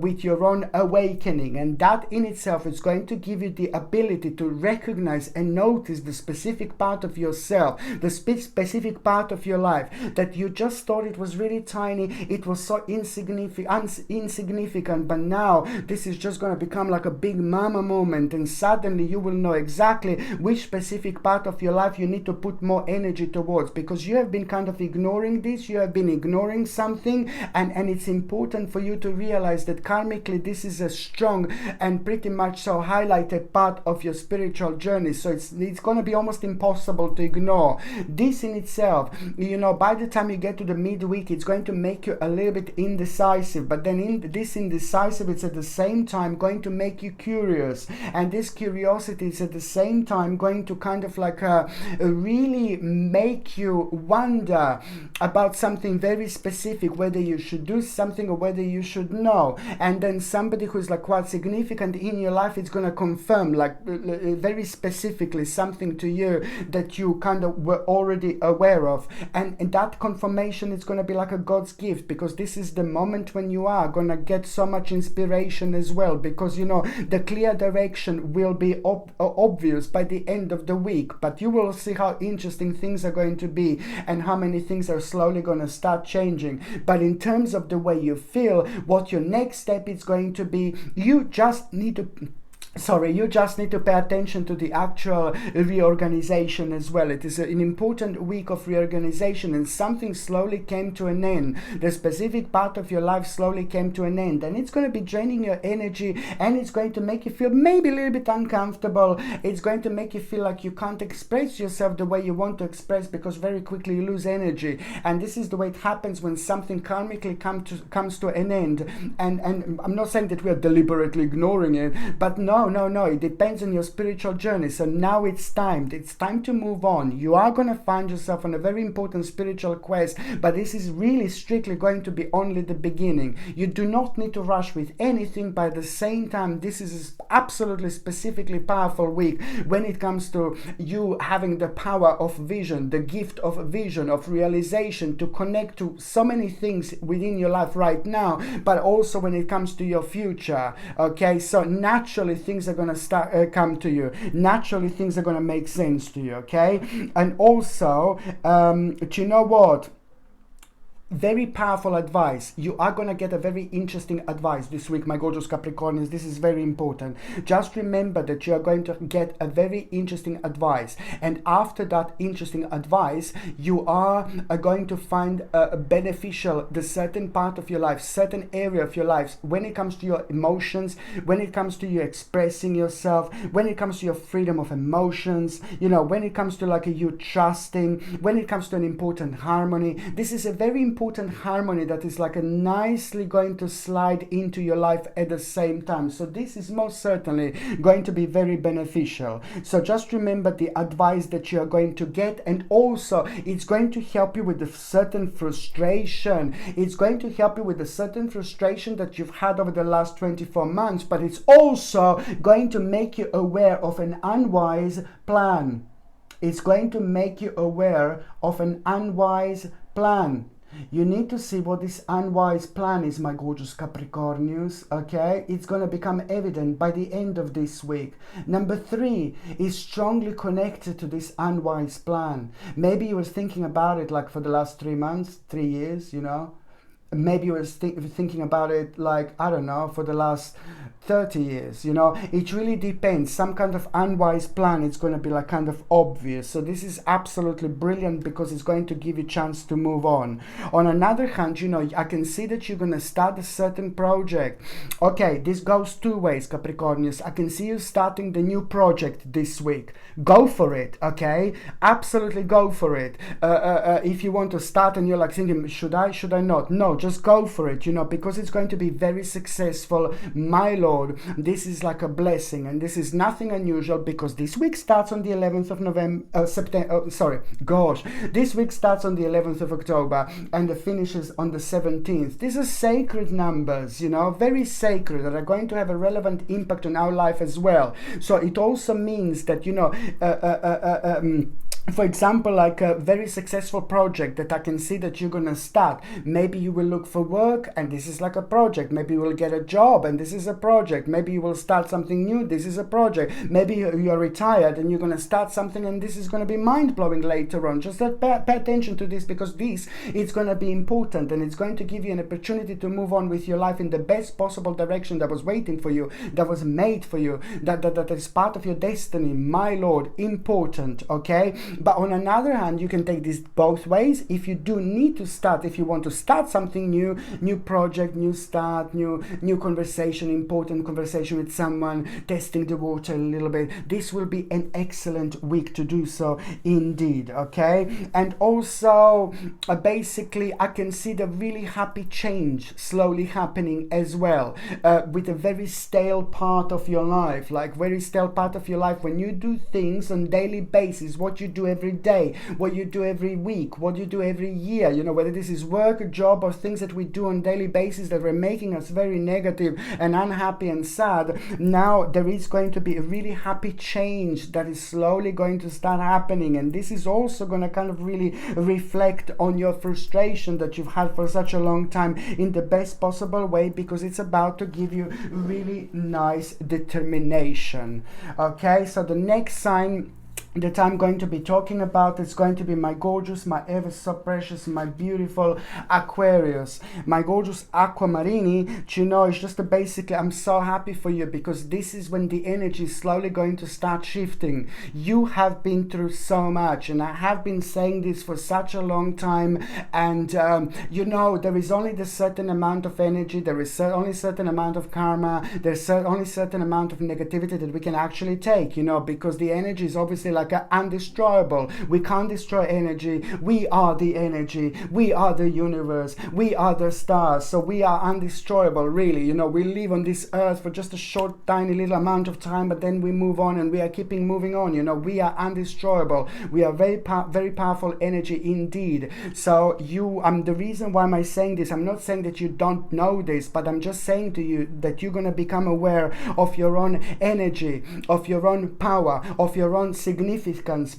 Speaker 1: with your own awakening. And that in itself is going to give you the ability to recognize and notice the specific part of yourself, the specific part of your life that you just thought it was really tiny, it was so insignificant, but now this is just going to become like a big mama moment, and suddenly you will know exactly which specific part of your life you need to put more energy towards, because you have been kind of ignoring this, you have been ignoring something, and it's important for you to realize that karmically this is a strong and pretty much so highlighted part of your spiritual journey. So it's going to be almost impossible to ignore this in itself. You know, by the time you get to the midweek, it's going to make you a little bit indecisive, but then in this indecisive, it's at the same time going to make you curious, and this curiosity is at the same time going to kind of like really make you wonder about something very specific, whether you should do something or whether you should know. And then somebody who's like quite significant in your life is going to confirm like very specifically something to you that you kind of were already aware of, and that confirmation is going to be like a God's gift, because this is the moment when you are going to get so much inspiration as well, because you know the clear direction will be obvious by the end of the week, but you will see how interesting things are going to be and how many things are slowly going to start changing. But in terms of the way you feel, what your next step is going to be, you just need to pay attention to the actual reorganization as well. It is an important week of reorganization, and something slowly came to an end. The specific part of your life slowly came to an end, and it's going to be draining your energy, and it's going to make you feel maybe a little bit uncomfortable. It's going to make you feel like you can't express yourself the way you want to express, because very quickly you lose energy. And this is the way it happens when something karmically comes to an end. And I'm not saying that we are deliberately ignoring it, but no, it depends on your spiritual journey. So now it's time to move on. You are going to find yourself on a very important spiritual quest, but this is really strictly going to be only the beginning. You do not need to rush with anything, but at the same time, this is absolutely specifically powerful week when it comes to you having the power of vision, the gift of vision, of realization, to connect to so many things within your life right now, but also when it comes to your future. Okay, so naturally things are going to start come to you. Naturally things are going to make sense to you. Okay, and also do you know what? Very powerful advice. You are going to get a very interesting advice this week, my gorgeous Capricornians. This is very important. Just remember that you are going to get a very interesting advice, and after that interesting advice, you are going to find beneficial the certain part of your life, certain area of your life, when it comes to your emotions, when it comes to you expressing yourself, when it comes to your freedom of emotions, you know, when it comes to like you trusting, when it comes to an important harmony. This is a very important harmony that is like a nicely going to slide into your life at the same time. So this is most certainly going to be very beneficial. So just remember the advice that you are going to get, and also it's going to help you with a certain frustration. It's going to help you with a certain frustration that you've had over the last 24 months, but it's also going to make you aware of an unwise plan. It's going to make you aware of an unwise plan. You need to see what this unwise plan is, my gorgeous Capricornius, okay? It's going to become evident by the end of this week. Number 3 is strongly connected to this unwise plan. Maybe you were thinking about it like for the last 3 months, 3 years, you know? Maybe you were thinking about it like, I don't know, for the last 30 years, you know. It really depends. Some kind of unwise plan, it's going to be like kind of obvious. So this is absolutely brilliant because it's going to give you a chance to move on. On another hand, you know, I can see that you're going to start a certain project. Okay, this goes 2 ways, Capricornius. I can see you starting the new project this week. Go for it, okay? Absolutely go for it. If you want to start and you're like thinking, should I not? No, just go for it, you know, because it's going to be very successful, my lord. This is like a blessing, and this is nothing unusual because this week starts on the 11th of this week starts on the 11th of October and it finishes on the 17th. These are sacred numbers, you know, very sacred, that are going to have a relevant impact on our life as well. So it also means that, you know, for example, like a very successful project that I can see that you're going to start. Maybe you will look for work and this is like a project. Maybe you will get a job and this is a project. Maybe you will start something new. This is a project. Maybe you are retired and you're going to start something and this is going to be mind-blowing later on. Just pay attention to this because this is going to be important and it's going to give you an opportunity to move on with your life in the best possible direction that was waiting for you, that was made for you, that is part of your destiny, my lord. Important, okay? But on another hand, you can take this both ways. If you do need to start, if you want to start something new, new project, new start, new conversation, important conversation with someone, testing the water a little bit, this will be an excellent week to do so indeed, okay? And also, basically, I can see the really happy change slowly happening as well, with a very stale part of your life, like very stale part of your life when you do things on daily basis, what you do every day, what you do every week, what you do every year, you know, whether this is work, a job, or things that we do on daily basis that were making us very negative and unhappy and sad. Now there is going to be a really happy change that is slowly going to start happening, and this is also going to kind of really reflect on your frustration that you've had for such a long time in the best possible way, because it's about to give you really nice determination. Okay, so the next sign that I'm going to be talking about is going to be my gorgeous, my ever so precious, my beautiful Aquarius. My gorgeous Aquamarini, you know, it's just basically, I'm so happy for you because this is when the energy is slowly going to start shifting. You have been through so much, and I have been saying this for such a long time, and you know, there is only the certain amount of energy, there is only certain amount of karma, there's only certain amount of negativity that we can actually take, you know, because the energy is obviously like undestroyable. We can't destroy energy. We are the energy. We are the universe. We are the stars. So we are undestroyable, really. You know, we live on this earth for just a short, tiny little amount of time, but then we move on and we are keeping moving on. You know, we are undestroyable. We are very powerful energy indeed. So the reason why am I saying this? I'm not saying that you don't know this, but I'm just saying to you that you're going to become aware of your own energy, of your own power, of your own significance,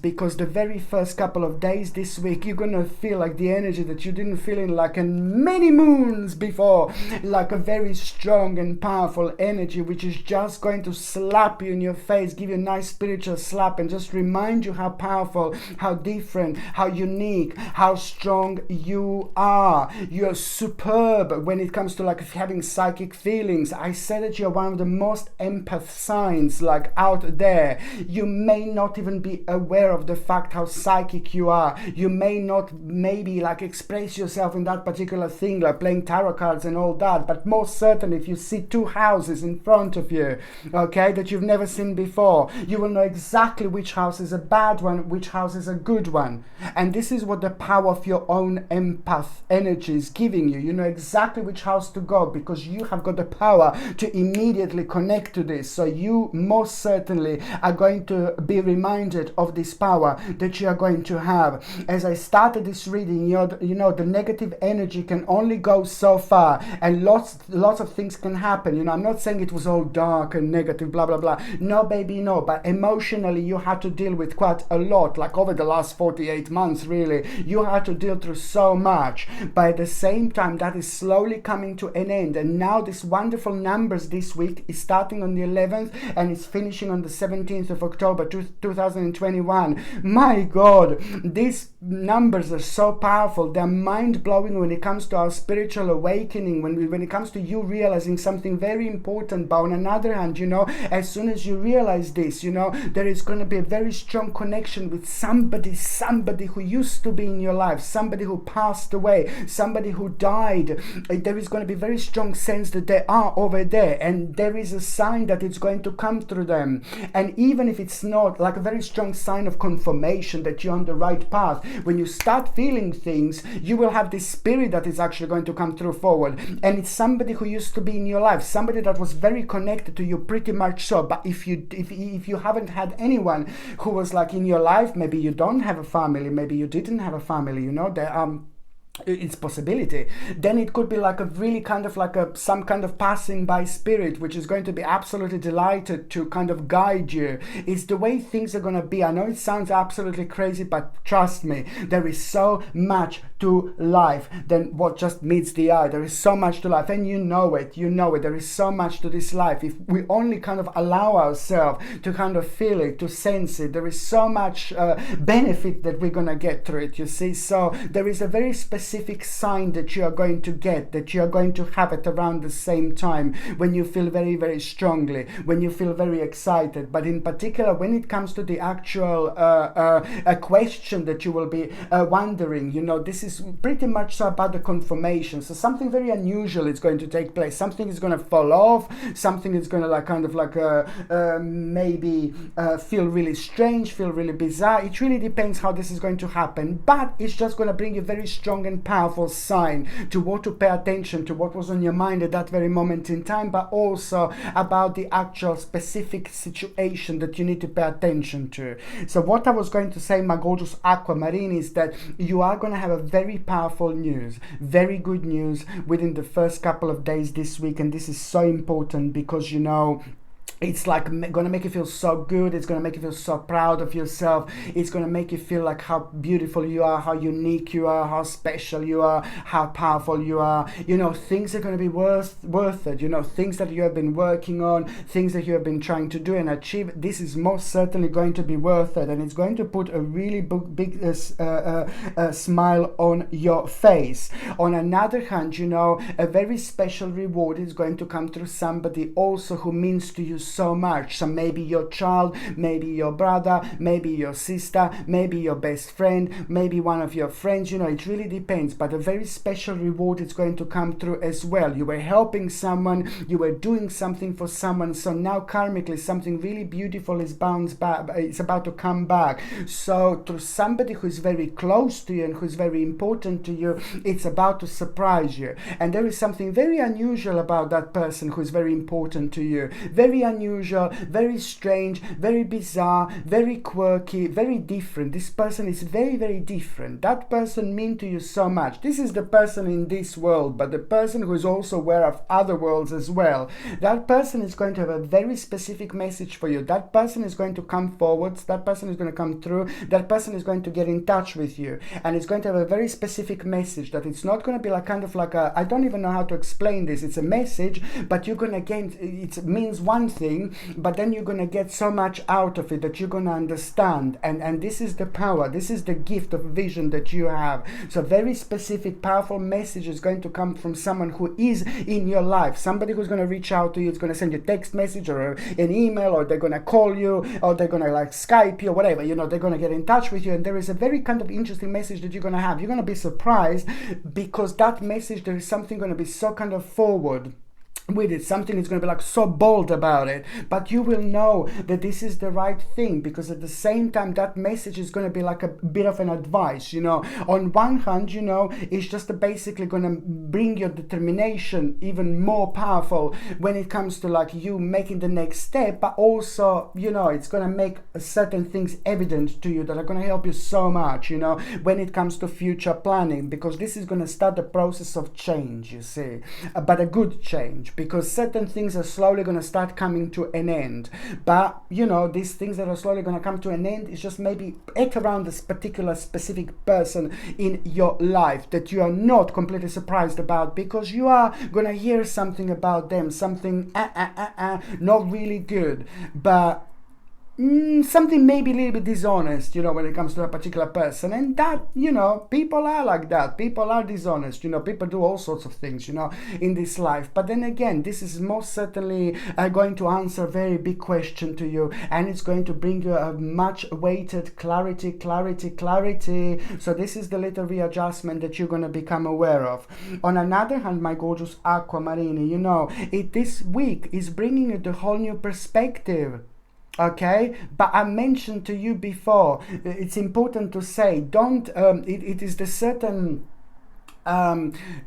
Speaker 1: because the very first couple of days this week you're gonna feel like the energy that you didn't feel in like in many moons before, like a very strong and powerful energy which is just going to slap you in your face, give you a nice spiritual slap, and just remind you how powerful, how different, how unique, how strong you are. You're superb when it comes to like having psychic feelings. I said that you're one of the most empath signs like out there. You may not even be aware of the fact how psychic you are. You may not maybe like express yourself in that particular thing like playing tarot cards and all that, but most certainly if you see 2 houses in front of you, okay, that you've never seen before, you will know exactly which house is a bad one, which house is a good one. And this is what the power of your own empath energy is giving you. You know exactly which house to go because you have got the power to immediately connect to this. So you most certainly are going to be reminded reminded of this power that you are going to have. As I started this reading, you know, the negative energy can only go so far, and lots of things can happen. You know, I'm not saying it was all dark and negative, blah blah blah. No, baby, no. But emotionally, you had to deal with quite a lot. Like over the last 48 months, really, you had to deal through so much. But at the same time, that is slowly coming to an end. And now this wonderful numbers this week is starting on the 11th and it's finishing on the 17th of October 2021. My God, these numbers are so powerful. They're mind-blowing when it comes to our spiritual awakening, when it comes to you realizing something very important. But on another hand, you know, as soon as you realize this, you know, there is going to be a very strong connection with somebody who used to be in your life, somebody who passed away, somebody who died. There is going to be very strong sense that they are over there, and there is a sign that it's going to come through them. And even if it's not like a very strong sign of confirmation that you're on the right path, when you start feeling things, you will have this spirit that is actually going to come through forward, and it's somebody who used to be in your life, somebody that was very connected to you, pretty much so. But if you haven't had anyone who was like in your life, maybe you don't have a family, maybe you didn't have a family, you know, it's possibility, then it could be like a really kind of like some kind of passing by spirit which is going to be absolutely delighted to kind of guide you. It's the way things are going to be. I know it sounds absolutely crazy, but trust me, there is so much to life than what just meets the eye. There is so much to life, and you know it. There is so much to this life. If we only kind of allow ourselves to kind of feel it, to sense it, there is so much benefit that we're going to get through it, you see. So there is a very specific sign that you are going to get, that you are going to have it around the same time, when you feel very, very strongly, when you feel very excited. But in particular, when it comes to the actual a question that you will be wondering, you know, this is pretty much so about the confirmation. So something very unusual is going to take place. Something is going to fall off. Something is going to like kind of like maybe feel really strange, feel really bizarre. It really depends how this is going to happen. But it's just going to bring you very strong and powerful sign to what to pay attention to, what was on your mind at that very moment in time, but also about the actual specific situation that you need to pay attention to. So what I was going to say, my gorgeous aquamarine, is that you are going to have a very powerful news, very good news within the first couple of days this week. And this is so important because, you know, it's like going to make you feel so good. It's going to make you feel so proud of yourself. It's going to make you feel like how beautiful you are, how unique you are, how special you are, how powerful you are. You know, things are going to be worth it. You know, things that you have been working on, things that you have been trying to do and achieve. This is most certainly going to be worth it, and it's going to put a really big smile on your face. On another hand, you know, a very special reward is going to come through somebody also who means to you so much. So maybe your child, maybe your brother, maybe your sister, maybe your best friend, maybe one of your friends. You know, it really depends, but a very special reward is going to come through as well. You were helping someone, you were doing something for someone, so now karmically something really beautiful is bounced back. It's about to come back. So through somebody who is very close to you and who is very important to you, it's about to surprise you. And there is something very unusual about that person who is very important to you. Very unusual, very strange, very bizarre, very quirky, very different. This person is very, very different. That person means to you so much. This is the person in this world, but the person who is also aware of other worlds as well. That person is going to have a very specific message for you. That person is going to come forwards. That person is going to come through. That person is going to get in touch with you, and it's going to have a very specific message. That it's not going to be like kind of like a, I don't even know how to explain this. It's a message, but you're going to get, it means one thing, but then you're going to get so much out of it that you're going to understand. And this is the power, this is the gift of vision that you have. So very specific, powerful message is going to come from someone who is in your life. Somebody who's going to reach out to you. It's going to send you a text message or an email, or they're going to call you, or they're going to like Skype you or whatever. You know, they're going to get in touch with you, and there is a very kind of interesting message that you're going to have. You're going to be surprised because that message, there is something going to be so kind of forward. with it. Something is going to be like so bold about it, but you will know that this is the right thing, because at the same time that message is going to be like a bit of an advice, you know. On one hand, you know, it's just basically going to bring your determination even more powerful when it comes to like you making the next step, but also, you know, it's going to make certain things evident to you that are going to help you so much, you know, when it comes to future planning, because this is going to start the process of change, you see, but a good change, because certain things are slowly going to start coming to an end. But you know, these things that are slowly going to come to an end is just maybe at around this particular specific person in your life that you are not completely surprised about, because you are going to hear something about them, something not really good, but something maybe a little bit dishonest, you know, when it comes to a particular person. And that, you know, people are like that. People are dishonest, you know, people do all sorts of things, you know, in this life. But then again, this is most certainly going to answer a very big question to you, and it's going to bring you a much awaited clarity. So this is the little readjustment that you're going to become aware of. On another hand, my gorgeous Aquamarine, you know, this week is bringing you the whole new perspective. Okay, but I mentioned to you before, it's important to say, don't, it is the certain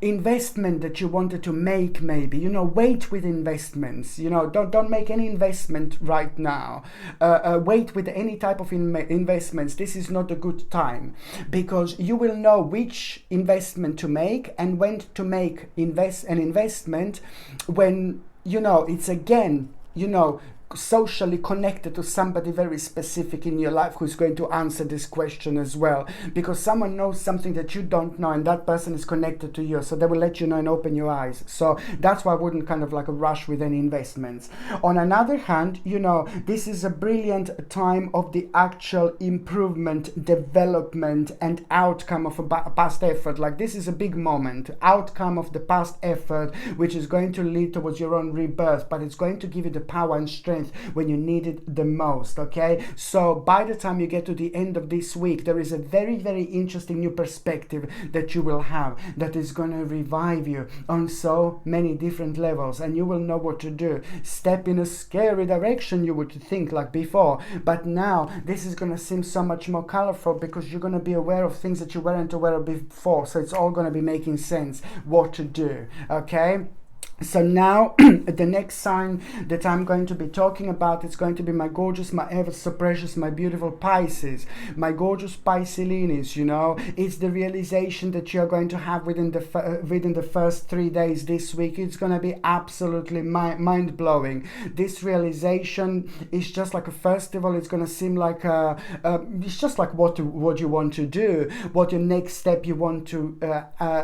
Speaker 1: investment that you wanted to make, maybe, you know, wait with investments, you know, don't make any investment right now, wait with any type of investments. This is not a good time, because you will know which investment to make and when to make an investment when, you know, it's again, you know, socially connected to somebody very specific in your life who's going to answer this question as well, because someone knows something that you don't know, and that person is connected to you, so they will let you know and open your eyes. So that's why I wouldn't kind of like a rush with any investments. On another hand, you know, this is a brilliant time of the actual improvement, development and outcome of a past effort. Like, this is a big moment, outcome of the past effort, which is going to lead towards your own rebirth, but it's going to give you the power and strength when you need it the most. Okay, so by the time you get to the end of this week, there is a very, very interesting new perspective that you will have that is going to revive you on so many different levels, and you will know what to do. Step in a scary direction, you would think, like before, but now this is going to seem so much more colorful, because you're going to be aware of things that you weren't aware of before, so it's all going to be making sense what to do. Okay, so now the next sign that I'm going to be talking about is going to be my gorgeous, my ever so precious, my beautiful Pisces, my gorgeous Piscelinis. You know, it's the realization that you're going to have within the first 3 days this week. It's going to be absolutely mind-blowing. This realization is just like a festival. It's going to seem like it's just like what you want to do, what your next step you want to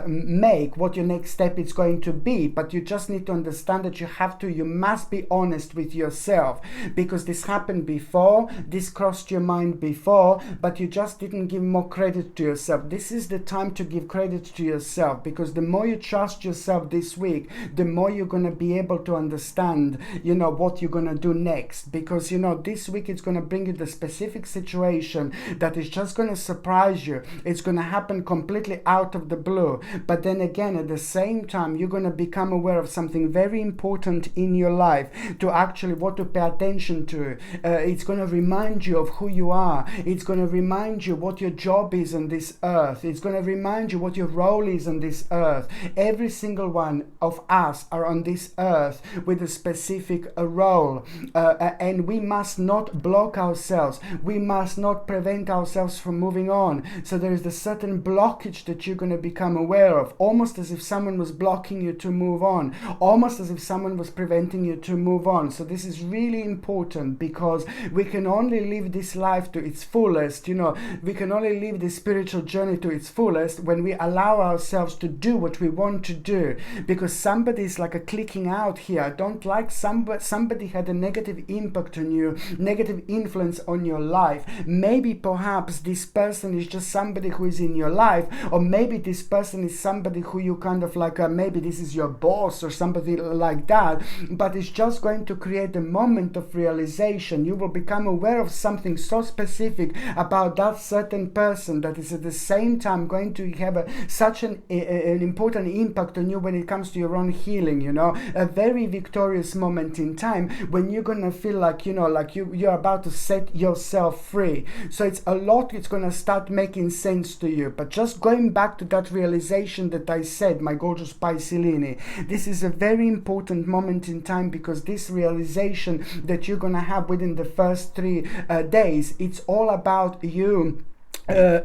Speaker 1: make, what your next step is going to be. But you just need to understand that you must be honest with yourself, because this happened before, this crossed your mind before, but you just didn't give more credit to yourself. This is the time to give credit to yourself, because the more you trust yourself this week, the more you're going to be able to understand, you know, what you're going to do next. Because, you know, this week it's going to bring you the specific situation that is just going to surprise you. It's going to happen completely out of the blue, but then again, at the same time, you're going to become aware of something very important in your life to actually what to pay attention to. It's going to remind you of who you are. It's going to remind you what your job is on this earth. It's going to remind you what your role is on this earth. Every single one of us are on this earth with a specific role, and we must not block ourselves. We must not prevent ourselves from moving on. So there is a certain blockage that you're going to become aware of, almost as if someone was blocking you to move on, almost as if someone was preventing you to move on. So this is really important, because we can only live this life to its fullest, you know, we can only live this spiritual journey to its fullest when we allow ourselves to do what we want to do. Because somebody is like a clicking out here. I don't like somebody had a negative impact on you, negative influence on your life. Maybe perhaps this person is just somebody who is in your life, or maybe this person is somebody who you kind of like, maybe this is your boss or somebody like that, but it's just going to create a moment of realization. You will become aware of something so specific about that certain person that is at the same time going to have such an important impact on you when it comes to your own healing, you know, a very victorious moment in time when you're gonna feel like, you know, like you're about to set yourself free. So it's a lot, it's gonna start making sense to you. But just going back to that realization that I said, my gorgeous Piscelini, this is a very important moment in time, because this realization that you're gonna have within the first 3 days, it's all about you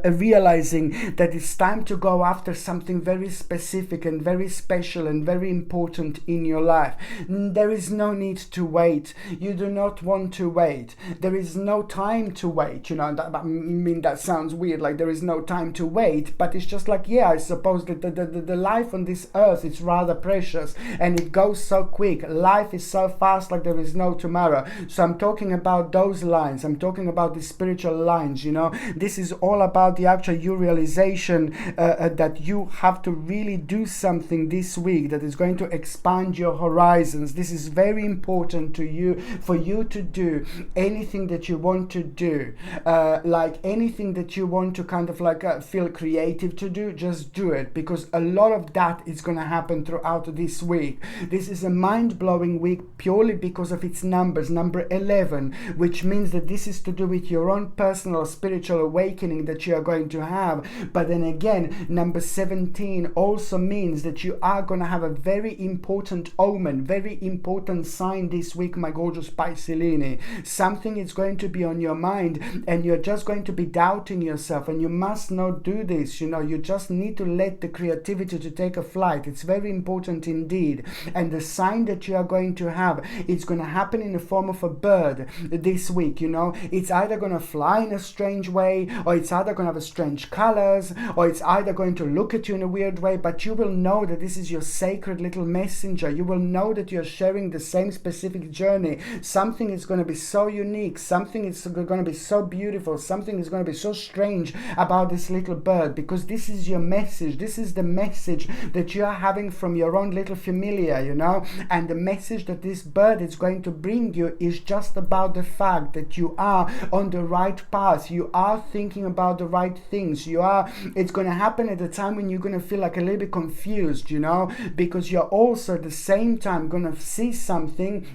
Speaker 1: realizing that it's time to go after something very specific and very special and very important in your life. There is no need to wait. You do not want to wait. There is no time to wait. You know, I mean, that sounds weird, like there is no time to wait, but it's just like, yeah, I suppose that the life on this earth is rather precious and it goes so quick. Life is so fast, like there is no tomorrow. So I'm talking about those lines. I'm talking about the spiritual lines, you know. This is all about the actual you realization that you have to really do something this week that is going to expand your horizons. This is very important to you, for you to do anything that you want to do, like anything that you want to kind of like feel creative to do, just do it, because a lot of that is going to happen throughout this week. This is a mind-blowing week purely because of its numbers, number 11, which means that this is to do with your own personal spiritual awakening that you are going to have. But then again, number 17 also means that you are going to have a very important omen, very important sign this week, my gorgeous Piscelini. Something is going to be on your mind and you're just going to be doubting yourself, and you must not do this. You know, you just need to let the creativity to take a flight. It's very important indeed. And the sign that you are going to have, it's going to happen in the form of a bird this week. You know, it's either going to fly in a strange way, or it's either going to have strange colors, or it's either going to look at you in a weird way, but you will know that this is your sacred little messenger. You will know that you're sharing the same specific journey. Something is going to be so unique, something is going to be so beautiful, something is going to be so strange about this little bird, because this is your message. This is the message that you are having from your own little familiar, you know. And the message that this bird is going to bring you is just about the fact that you are on the right path. You are thinking about the right things. It's going to happen at a time when you're going to feel like a little bit confused, you know, because you're also at the same time going to see something,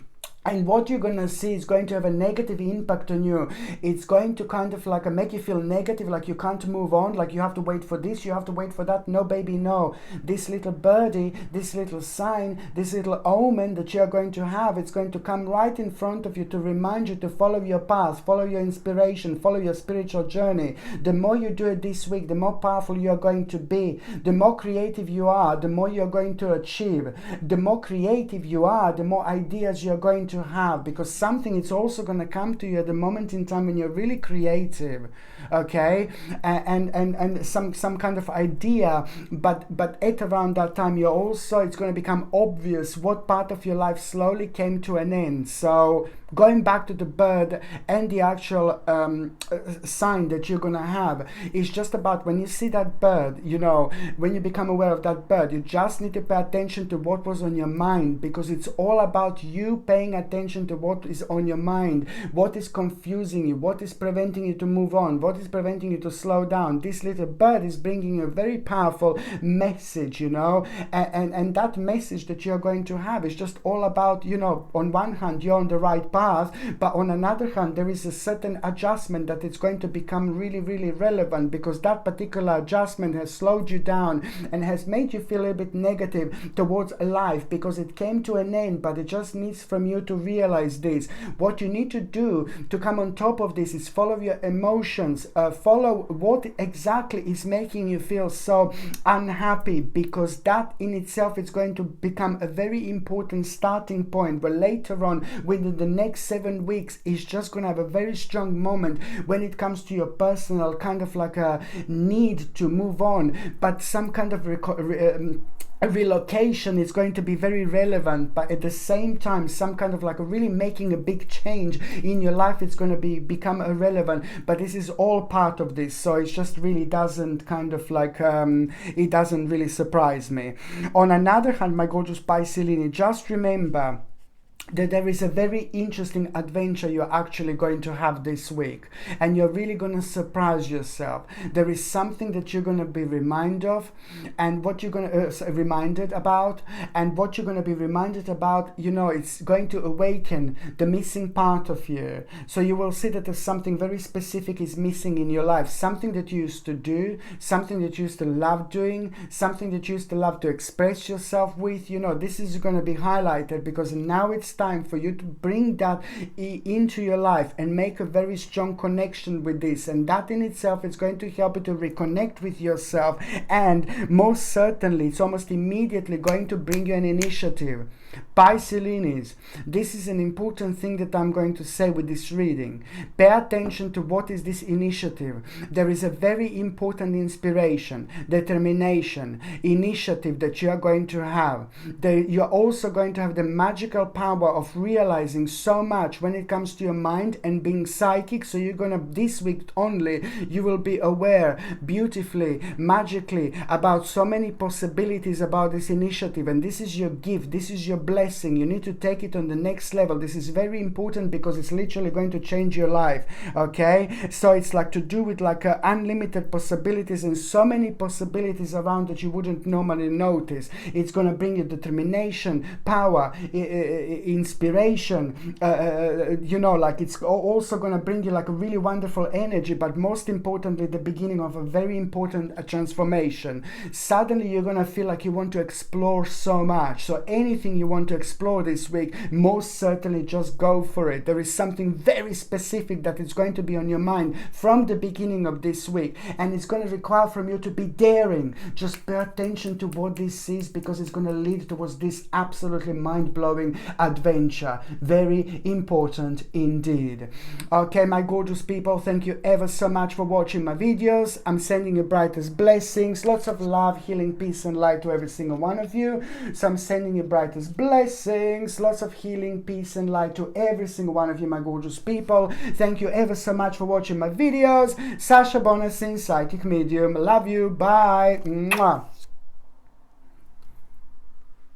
Speaker 1: and what you're going to see is going to have a negative impact on you. It's going to kind of like make you feel negative, like you can't move on, like you have to wait for this, you have to wait for that. No, baby, no. This little birdie, this little sign, this little omen that you're going to have, it's going to come right in front of you to remind you to follow your path, follow your inspiration, follow your spiritual journey. The more you do it this week, the more powerful you're going to be. The more creative you are, the more you're going to achieve. The more creative you are, the more ideas you're going to have, because something is also going to come to you at the moment in time when you're really creative, okay, and some kind of idea, but at around that time you're also, it's going to become obvious what part of your life slowly came to an end. So going back to the bird and the actual sign that you're going to have, is just about when you see that bird, you know, when you become aware of that bird, you just need to pay attention to what was on your mind, because it's all about you paying attention to what is on your mind, what is confusing you, what is preventing you to move on, what is preventing you to slow down. This little bird is bringing you a very powerful message, you know, and that message that you're going to have is just all about, you know, on one hand you're on the right path, but on another hand there is a certain adjustment that it's going to become really, really relevant, because that particular adjustment has slowed you down and has made you feel a bit negative towards life, because it came to an end, but it just needs from you to realize this. What you need to do to come on top of this is follow your emotions, follow what exactly is making you feel so unhappy, because that in itself is going to become a very important starting point, where later on within the next 7 weeks is just going to have a very strong moment when it comes to your personal kind of like a need to move on, but some kind of a relocation is going to be very relevant, but at the same time some kind of like really making a big change in your life, it's going to become irrelevant. But this is all part of this, so it just really doesn't kind of like it doesn't really surprise me. On another hand, my gorgeous Pisces, just remember that there is a very interesting adventure you're actually going to have this week, and you're really going to surprise yourself. There is something that you're going to be reminded of, and what you're going to reminded about, and what you're going to be reminded about, you know, it's going to awaken the missing part of you. So you will see that there's something very specific is missing in your life, something that you used to do, something that you used to love doing, something that you used to love to express yourself with. You know, this is going to be highlighted, because now it's time for you to bring that into your life and make a very strong connection with this, and that in itself is going to help you to reconnect with yourself, and most certainly it's almost immediately going to bring you an initiative. Pisces, this is an important thing that I'm going to say with this reading. Pay attention to what is this initiative. There is a very important inspiration, determination, initiative that you are going to have. You're also going to have the magical power of realizing so much when it comes to your mind and being psychic. So you're going to, this week only, you will be aware beautifully, magically about so many possibilities about this initiative, and this is your gift, this is your blessing. You need to take it on the next level. This is very important because it's literally going to change your life. Okay, so it's like to do with like unlimited possibilities, and so many possibilities around that you wouldn't normally notice. It's going to bring you determination, power, inspiration, you know, like it's also going to bring you like a really wonderful energy, but most importantly the beginning of a very important transformation. Suddenly you're going to feel like you want to explore so much. So anything you want to explore this week, most certainly just go for it. There is something very specific that is going to be on your mind from the beginning of this week, and it's going to require from you to be daring. Just pay attention to what this is, because it's going to lead towards this absolutely mind-blowing adventure. Very important indeed. Okay, my gorgeous people, thank you ever so much for watching my videos. I'm sending you brightest blessings, lots of love, healing, peace and light to every single one of you. So I'm sending you brightest blessings, lots of healing, peace and light to every single one of you, my gorgeous people. Thank you ever so much for watching my videos. Sasha Bonasin, psychic medium. Love you. Bye. Mwah.